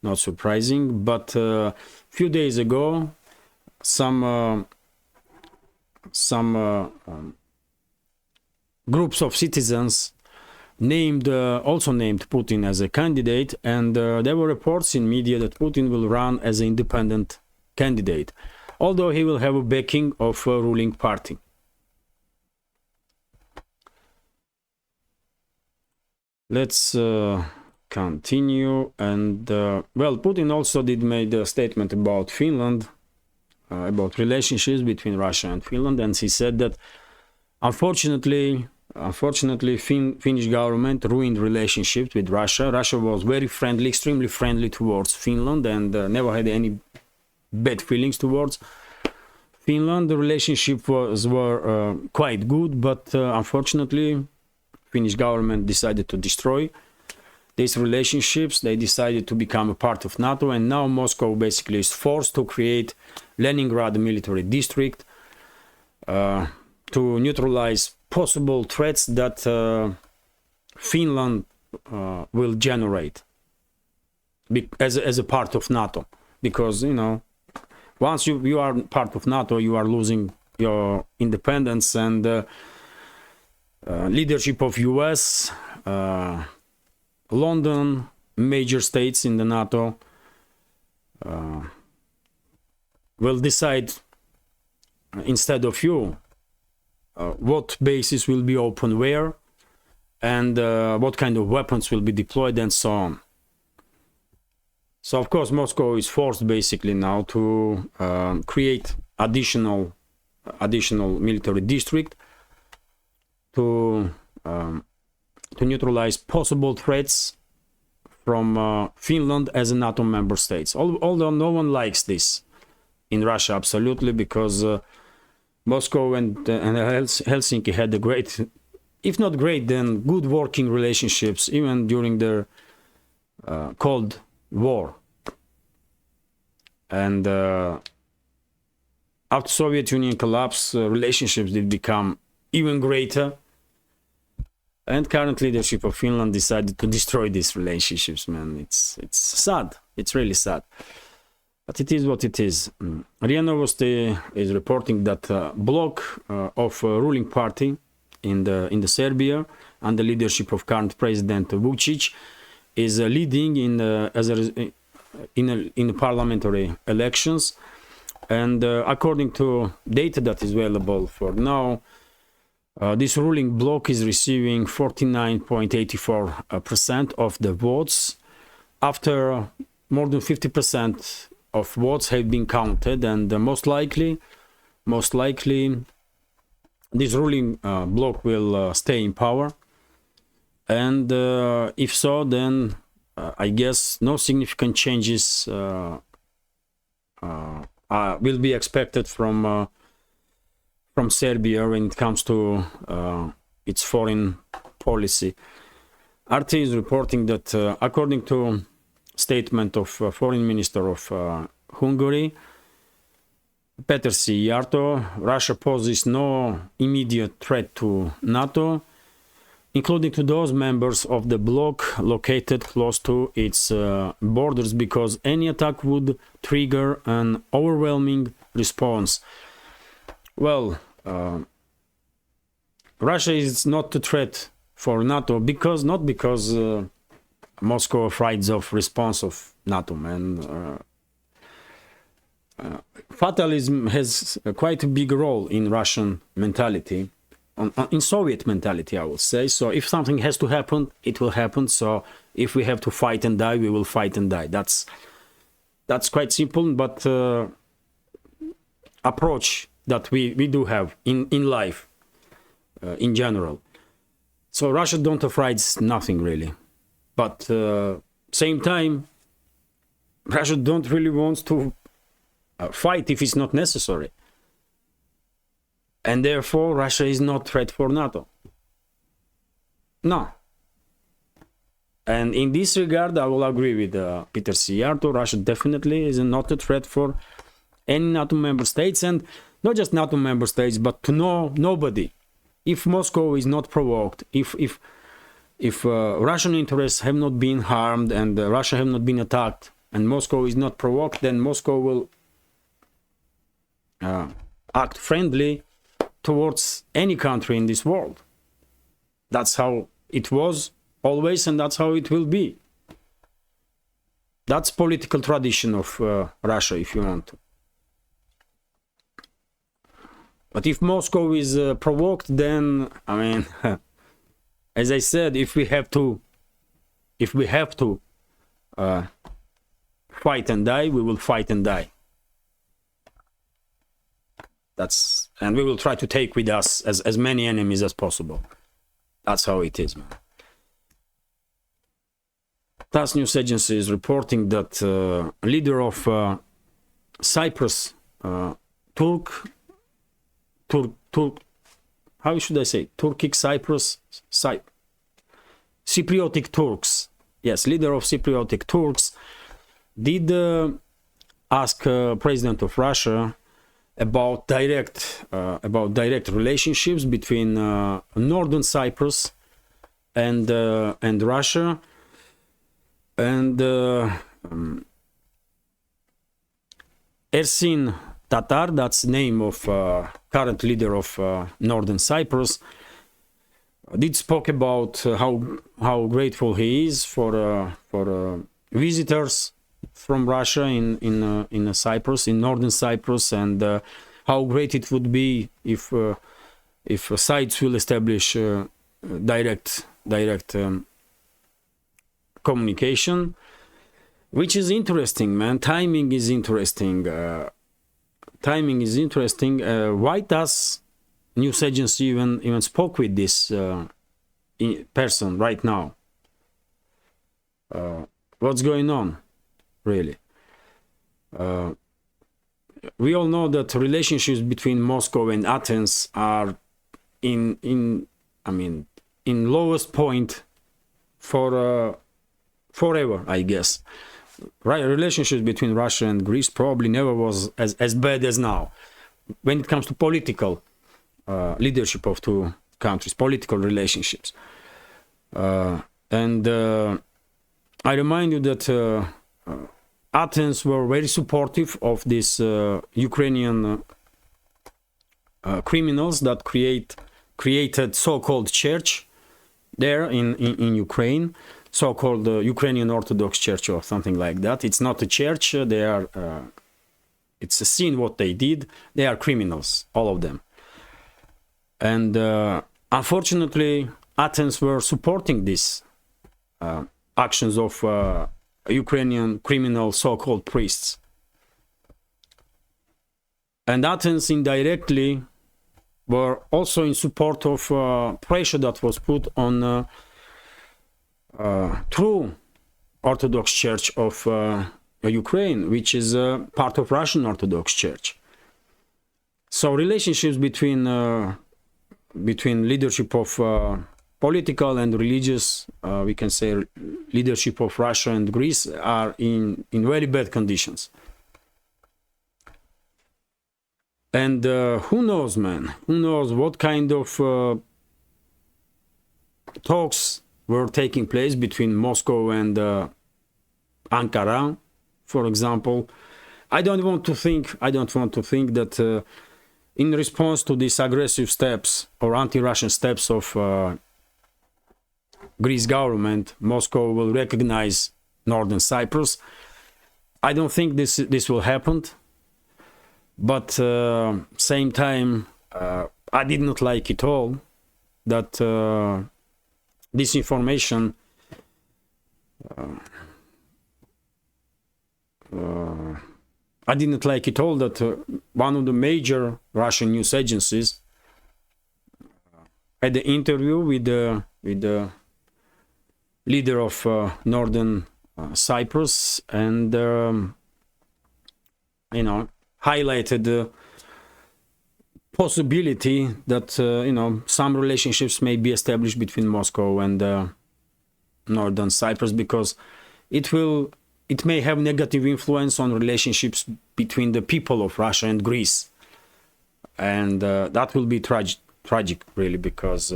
But a few days ago, some groups of citizens also named Putin as a candidate, and there were reports in media that Putin will run as an independent candidate, although he will have a backing of a ruling party. Let's continue, and well, Putin also did make a statement about Finland, about relationships between Russia and Finland, and he said that unfortunately, Finnish government ruined relationships with Russia. Russia was very friendly, extremely friendly towards Finland, and never had any bad feelings towards Finland. The relationship were quite good, but unfortunately, Finnish government decided to destroy these relationships. They decided to become a part of NATO, and now Moscow basically is forced to create Leningrad military district to neutralize possible threats that Finland will generate as a part of NATO, because, you know, once you are part of NATO, you are losing your independence, and leadership of US, London, major states in the NATO will decide instead of you what bases will be open where, and what kind of weapons will be deployed, and so on. So of course Moscow is forced basically now to create additional military district to neutralize possible threats from Finland as a NATO member state. Although no one likes this in Russia, absolutely, because Moscow and Helsinki had a great, if not great, then good working relationships, even during their Cold War. And after Soviet Union collapse, relationships did become even greater. And current leadership of Finland decided to destroy these relationships, man. It's sad. It's really sad. But it is what it is. RIA Novosti is reporting that bloc of ruling party in the Serbia under leadership of current President Vučić is leading in the parliamentary elections. And according to data that is available for now, this ruling bloc is receiving 49.84% of the votes after more than 50% of votes have been counted, and most likely this ruling bloc will stay in power. And if so, then I guess no significant changes will be expected from Serbia when it comes to its foreign policy. RT is reporting that according to statement of foreign minister of Hungary, Peter Szijjártó, Russia poses no immediate threat to NATO, including to those members of the bloc located close to its borders, because any attack would trigger an overwhelming response. Well, Russia is not a threat for NATO not because Moscow afraid of response of NATO, man. Fatalism has quite a big role in Russian mentality, in Soviet mentality, I would say. So if something has to happen, it will happen. So if we have to fight and die, we will fight and die. That's quite simple, but approach that we do have in life in general. So Russia don't afraid nothing really, but same time Russia don't really want to fight if it's not necessary, and therefore Russia is not threat for NATO. No. And in this regard, I will agree with Peter Szijjártó. Russia definitely is not a threat for any NATO member states, and not just NATO member states, but to nobody. If Moscow is not provoked, if Russian interests have not been harmed and Russia have not been attacked, and Moscow is not provoked, then Moscow will act friendly towards any country in this world. That's how it was always, and that's how it will be. That's political tradition of Russia, if you want to. But if Moscow is provoked, then I mean, as I said, if we have to fight and die, we will fight and die. And we will try to take with us as many enemies as possible. That's how it is, man. TASS news agency is reporting that leader of Cyprus, how should I say? Turkic Cyprus, Cypriotic Turks. Yes, leader of Cypriotic Turks did ask President of Russia about direct relationships between Northern Cyprus and Russia, and Ersin Tatar, that's the name of current leader of Northern Cyprus, did spoke about how grateful he is for visitors from Russia in Cyprus, in Northern Cyprus, and how great it would be if sides will establish direct communication, which is interesting, man. Timing is interesting. Why TASS news agency even spoke with this person right now? What's going on, really? We all know that relationships between Moscow and Athens are in lowest point for forever, I guess. relationships between Russia and Greece probably never was as bad as now. When it comes to political leadership of two countries, political relationships. And I remind you that Athens were very supportive of these Ukrainian criminals that created so-called church there in Ukraine, so-called Ukrainian Orthodox Church or something like that. It's not a church. They are. It's a sin what they did. They are criminals, all of them. And unfortunately, Athens were supporting these actions of Ukrainian criminal so-called priests. And Athens indirectly were also in support of pressure that was put on true Orthodox Church of Ukraine, which is part of Russian Orthodox Church. So relationships between leadership of political and religious, we can say, leadership of Russia and Greece are in very bad conditions. And who knows, man? Who knows what kind of talks were taking place between Moscow and Ankara, for example. I don't want to think that in response to these aggressive steps or anti-Russian steps of Greece government, Moscow will recognize Northern Cyprus. I don't think this will happen. But same time, I did not like it all that this information I didn't like it all that one of the major Russian news agencies had an interview with the leader of Northern Cyprus and highlighted the possibility that some relationships may be established between Moscow and Northern Cyprus, because it may have negative influence on relationships between the people of Russia and Greece, and that will be tragic really, because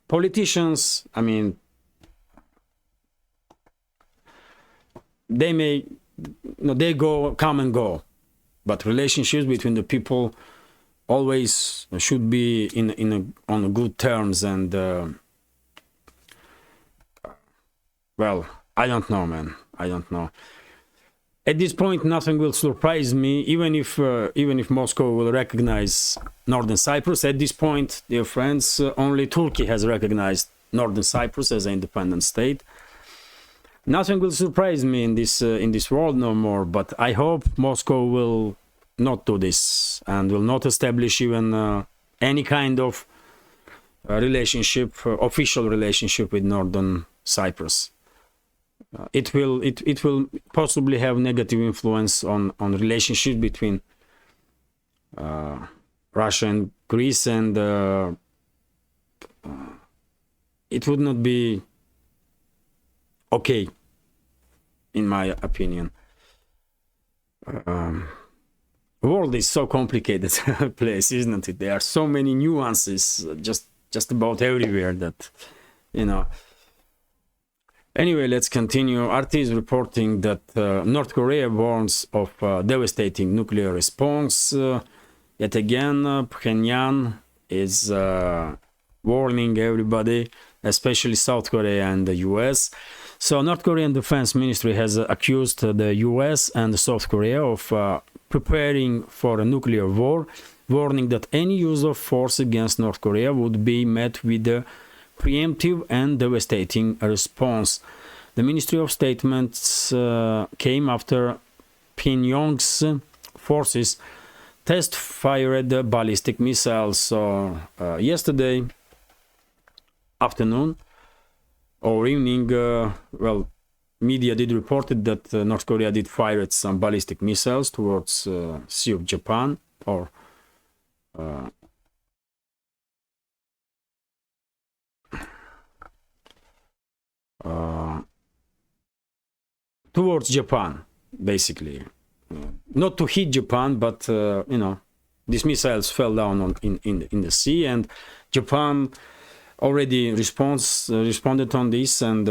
politicians, I mean, they may they come and go, but relationships between the people always should be on good terms. And well, I don't know, man. I don't know. At this point, nothing will surprise me, even if Moscow will recognize Northern Cyprus. At this point, dear friends, only Turkey has recognized Northern Cyprus as an independent state. Nothing will surprise me in this world no more, but I hope Moscow will not do this and will not establish even any kind of relationship, official relationship with Northern Cyprus. It will possibly have negative influence on relationships between Russia and Greece, and it would not be okay, in my opinion. The world is so complicated place, isn't it? There are so many nuances just about everywhere that, Anyway, let's continue. RT is reporting that North Korea warns of devastating nuclear response. Yet again, Pyongyang is warning everybody, especially South Korea and the US. So North Korean Defense Ministry has accused the US and South Korea of preparing for a nuclear war, warning that any use of force against North Korea would be met with a preemptive and devastating response. The Ministry of Statements came after Pyongyang's forces test-fired ballistic missiles. So yesterday afternoon or evening, media did reported that North Korea did fire some ballistic missiles towards Sea of Japan, or towards Japan, basically. Not to hit Japan, but these missiles fell down in the sea, and Japan already responded on this, and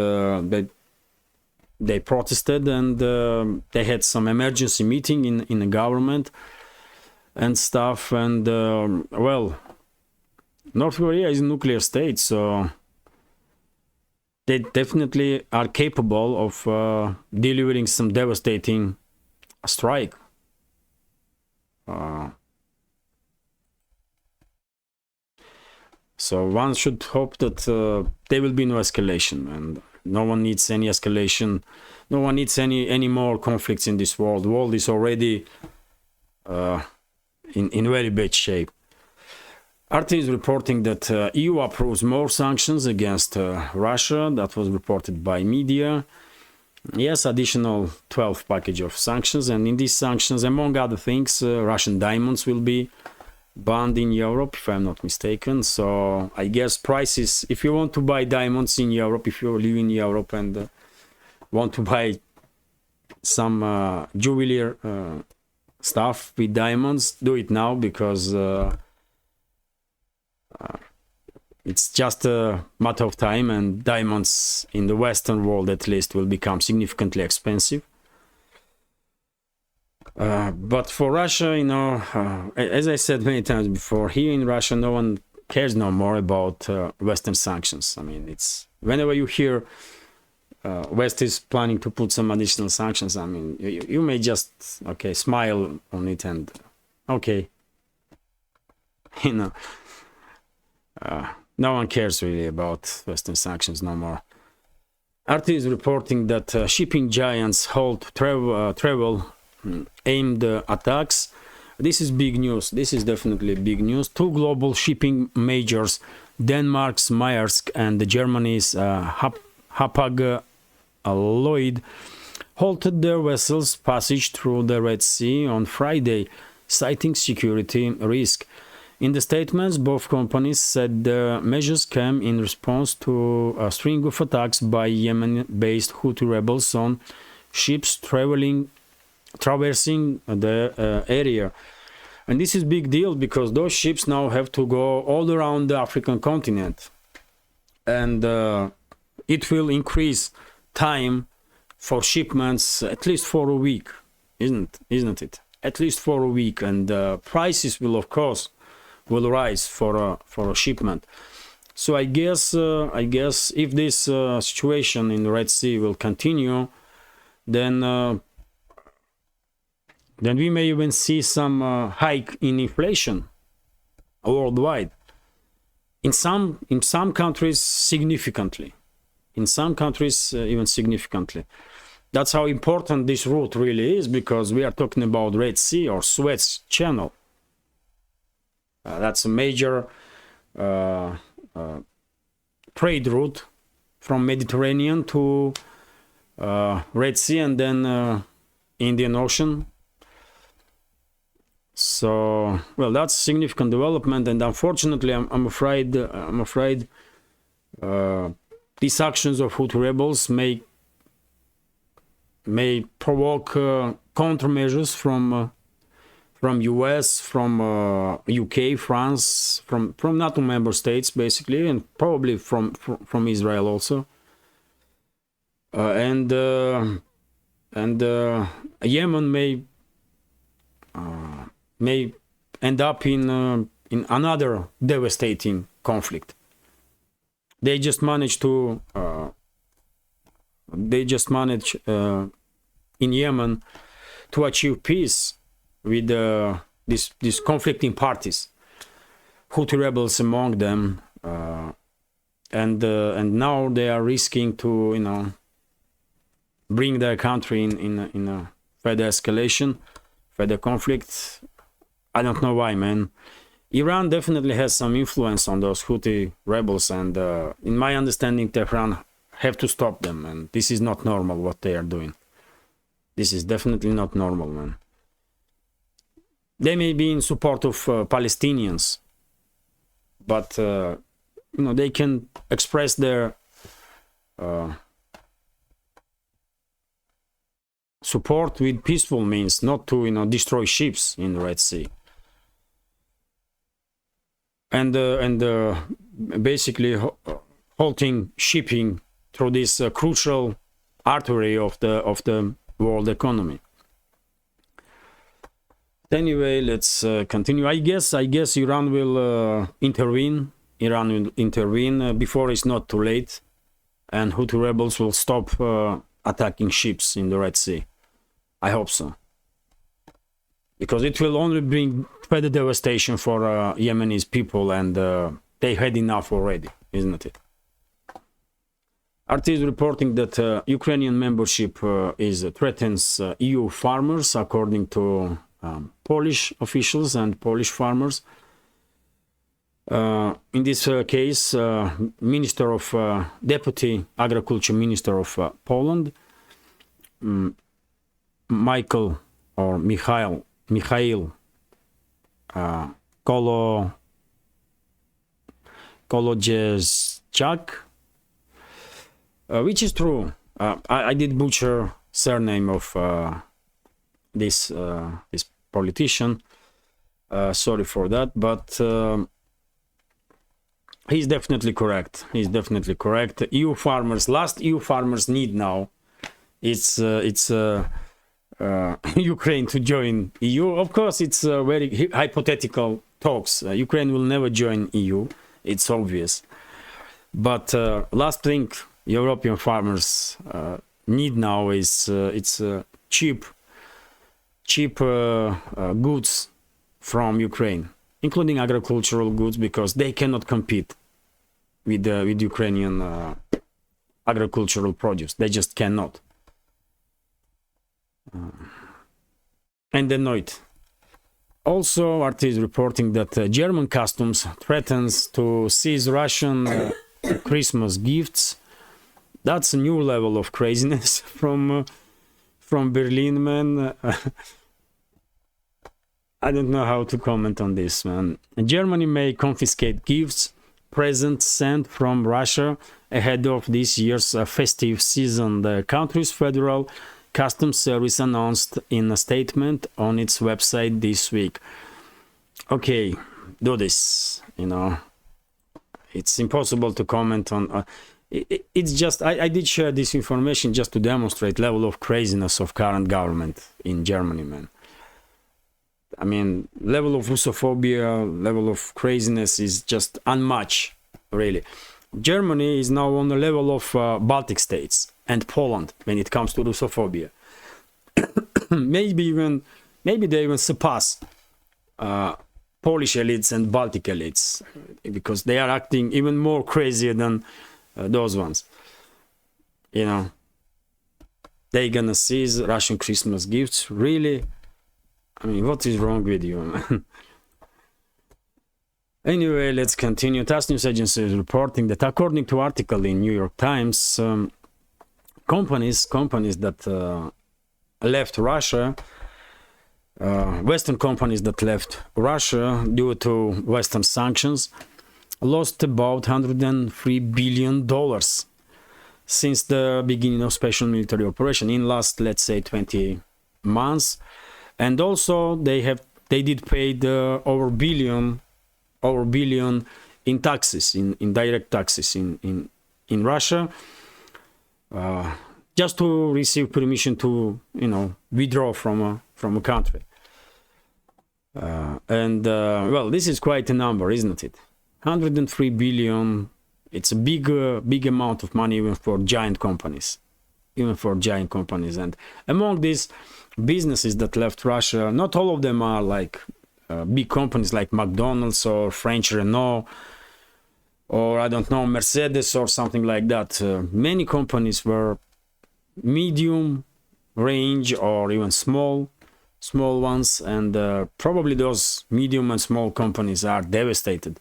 they protested, and they had some emergency meeting in the government and stuff. And well, North Korea is a nuclear state, so they definitely are capable of delivering some devastating strike. So one should hope that there will be no escalation, and no one needs any escalation. No one needs any more conflicts in this world. The world is already in very bad shape. RT is reporting that EU approves more sanctions against Russia. That was reported by media. Yes, additional 12 package of sanctions, and in these sanctions, among other things, Russian diamonds will be banned in Europe, if I'm not mistaken. So I guess prices, if you want to buy diamonds in Europe, if you live in Europe and want to buy some jeweler stuff with diamonds, do it now, because it's just a matter of time, and diamonds in the Western world at least will become significantly expensive. But for Russia, as I said many times before, here in Russia, no one cares no more about Western sanctions. I mean, it's whenever you hear West is planning to put some additional sanctions, I mean, you may just, smile on it and, no one cares really about Western sanctions no more. RT is reporting that shipping giants halt travel aimed attacks. This is big news. This is definitely big news. Two global shipping majors, Denmark's Maersk and Germany's Hapag-Lloyd, halted their vessels' passage through the Red Sea on Friday, citing security risk. In the statements, both companies said the measures came in response to a string of attacks by Yemen-based Houthi rebels on ships traversing the area. And this is big deal, because those ships now have to go all around the African continent, and it will increase time for shipments at least for a week, isn't it? At least for a week, and prices will, of course, rise for a shipment. So I guess if this situation in the Red Sea will continue, then we may even see some hike in inflation worldwide. In some countries, significantly. In some countries, even significantly. That's how important this route really is, because we are talking about Red Sea or Suez Channel. That's a major trade route from Mediterranean to Red Sea, and then Indian Ocean. So, well, that's significant development, and unfortunately, I'm afraid these actions of Houthi rebels may provoke countermeasures from US, from UK, France, from NATO member states, basically, and probably from Israel also, and Yemen may end up in another devastating conflict. They just managed in Yemen to achieve peace with these conflicting parties, Houthi rebels among them, and now they are risking to bring their country in a further escalation, further conflict. I don't know why, man. Iran definitely has some influence on those Houthi rebels, and in my understanding, Tehran have to stop them, and this is not normal what they are doing. This is definitely not normal, man. They may be in support of Palestinians, but they can express their support with peaceful means, not to, you know, destroy ships in the Red Sea. And basically halting shipping through this crucial artery of the world economy. Anyway, let's continue. I guess Iran will intervene. Iran will intervene before it's not too late, and Houthi rebels will stop attacking ships in the Red Sea. I hope so, because it will only bring further devastation for Yemenis people, and they had enough already, isn't it? RT is reporting that Ukrainian membership threatens EU farmers, according to Polish officials and Polish farmers. In this case, Minister of Deputy Agriculture Minister of Poland, Mikhail Kolodziejczak, which is true. I did butcher surname of this politician. Sorry for that, but he's definitely correct. He's definitely correct. EU farmers, last EU farmers need now, it's Ukraine to join EU. Of course, it's very hypothetical talks. Ukraine will never join EU. It's obvious. But last thing European farmers need now is cheap goods from Ukraine, including agricultural goods, because they cannot compete with Ukrainian agricultural produce. They just cannot. And annoyed. Also, RT is reporting that German customs threatens to seize Russian Christmas gifts. That's a new level of craziness from Berlin, man. I don't know how to comment on this, man. Germany may confiscate gifts, presents sent from Russia ahead of this year's festive season. The country's federal customs service announced in a statement on its website this week. Okay, do this, you know. It's impossible to comment on. It's just, I did share this information just to demonstrate level of craziness of current government in Germany, man. I mean, level of Russophobia, level of craziness is just unmatched, really. Germany is now on the level of Baltic states and Poland when it comes to Russophobia. maybe they even surpass Polish elites and Baltic elites, because they are acting even more crazier than those ones. You know, they gonna seize Russian Christmas gifts, really? I mean, what is wrong with you, man? Anyway, let's continue. TASS News Agency is reporting that, according to article in New York Times, companies that left Russia, Western companies that left Russia due to Western sanctions, lost about $103 billion since the beginning of special military operation in last, let's say, 20 months. And also they did pay over billion in taxes, in direct taxes in Russia, just to receive permission to, you know, withdraw from a country. Well, this is quite a number, isn't it? 103 billion. It's a big amount of money even for giant companies. And among these businesses that left Russia, not all of them are like big companies like McDonald's or French Renault or, I don't know, Mercedes or something like that. Many companies were medium range or even small ones, and probably those medium and small companies are devastated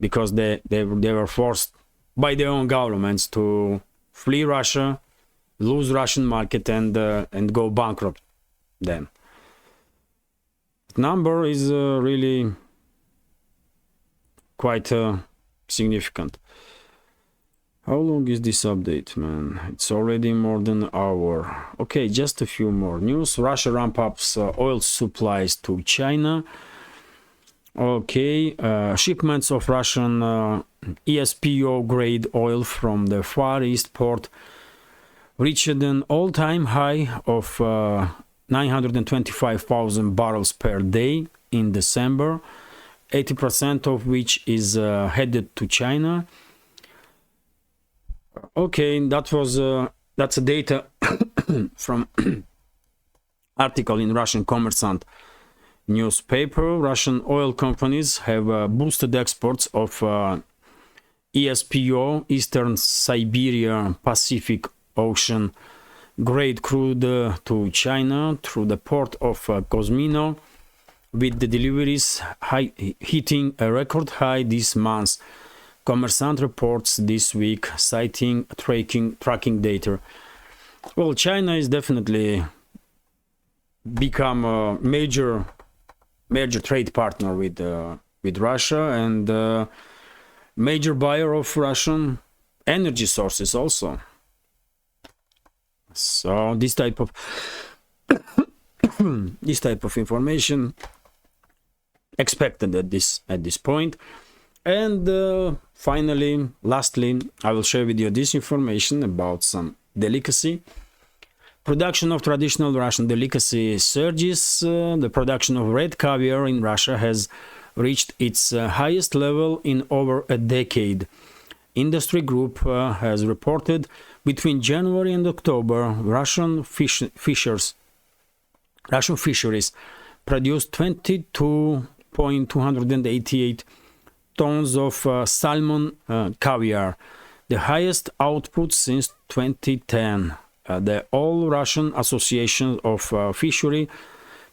because they were forced by their own governments to flee Russia, lose Russian market, and go bankrupt then. The number is really quite significant. How long is this update, man? It's already more than an hour. Okay, just a few more news. Russia ramp up oil supplies to China. Okay, shipments of Russian ESPO grade oil from the Far East port reached an all-time high of 925,000 barrels per day in December, 80% of which is headed to China. Okay, that's a data from article in Russian Kommersant newspaper. Russian oil companies have boosted exports of ESPO, Eastern Siberia Pacific Ocean grade crude to China through the port of Kozmino, with the deliveries hitting a record high this month. Kommersant reports this week, citing tracking data. Well, China is definitely become a major trade partner with Russia, and major buyer of Russian energy sources also. So this type of information expected at this point. And finally, lastly, I will share with you this information about some delicacy. Production of traditional Russian delicacy surges. The production of red caviar in Russia has reached its highest level in over a decade. Industry group has reported between January and October, Russian fisheries produced 22.288 tons of salmon caviar, the highest output since 2010. The All Russian Association of Fishery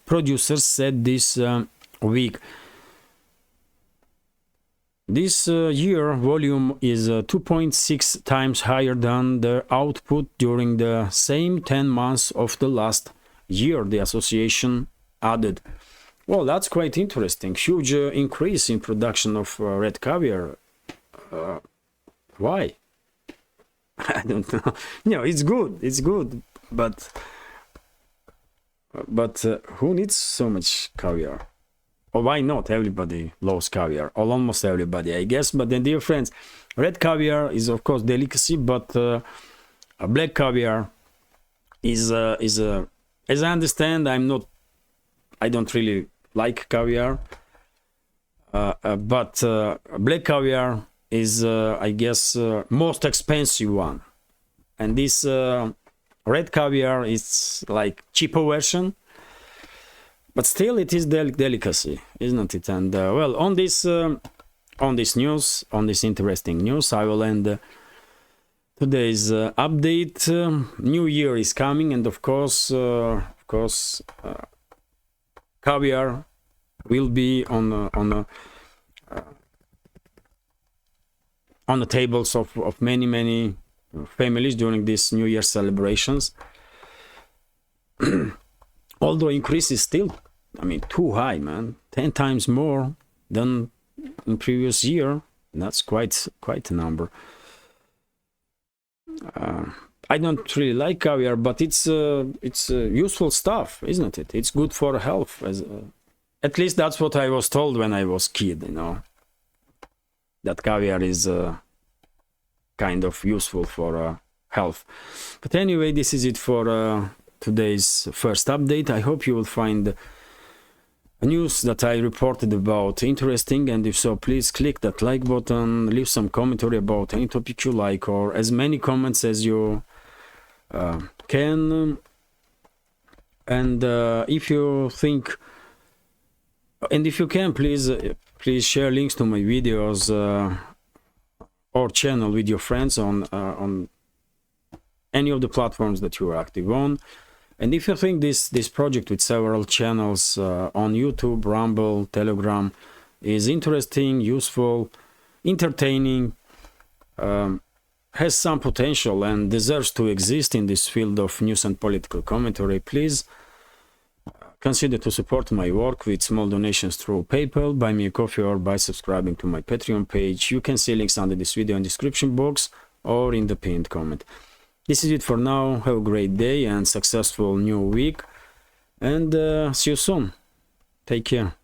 Producers said this week. This year volume is 2.6 times higher than the output during the same 10 months of the last year, the association added. Well, that's quite interesting. Huge increase in production of red caviar. Why? I don't know. No, it's good, but who needs so much caviar? Or why not? Everybody loves caviar, or almost everybody, I guess. But then, dear friends, red caviar is of course delicacy, but black caviar is as I understand, I don't really like caviar, but black caviar is I guess most expensive one, and this red caviar is like cheaper version, but still it is delicacy, isn't it? And well, on this interesting news, I will end today's update. New year is coming, and of course caviar will be on the tables of many families during these New Year celebrations. Although increase is still, I mean, too high, man. 10 times more than in previous year. That's quite a number. I don't really like caviar, but it's useful stuff, isn't it? It's good for health. At least that's what I was told when I was kid, you know. That caviar is kind of useful for health. But anyway, this is it for today's first update. I hope you will find news that I reported about interesting, and if so, please click that like button, leave some commentary about any topic you like, or as many comments as you can. And if you think, and if you can, please share links to my videos or channel with your friends on any of the platforms that you are active on. And if you think this project with several channels on YouTube, Rumble, Telegram is interesting, useful, entertaining, has some potential and deserves to exist in this field of news and political commentary, please consider to support my work with small donations through PayPal, buy me a coffee, or by subscribing to my Patreon page. You can see links under this video in the description box. or in the pinned comment. This is it for now. Have a great day and successful new week, and see you soon. Take care.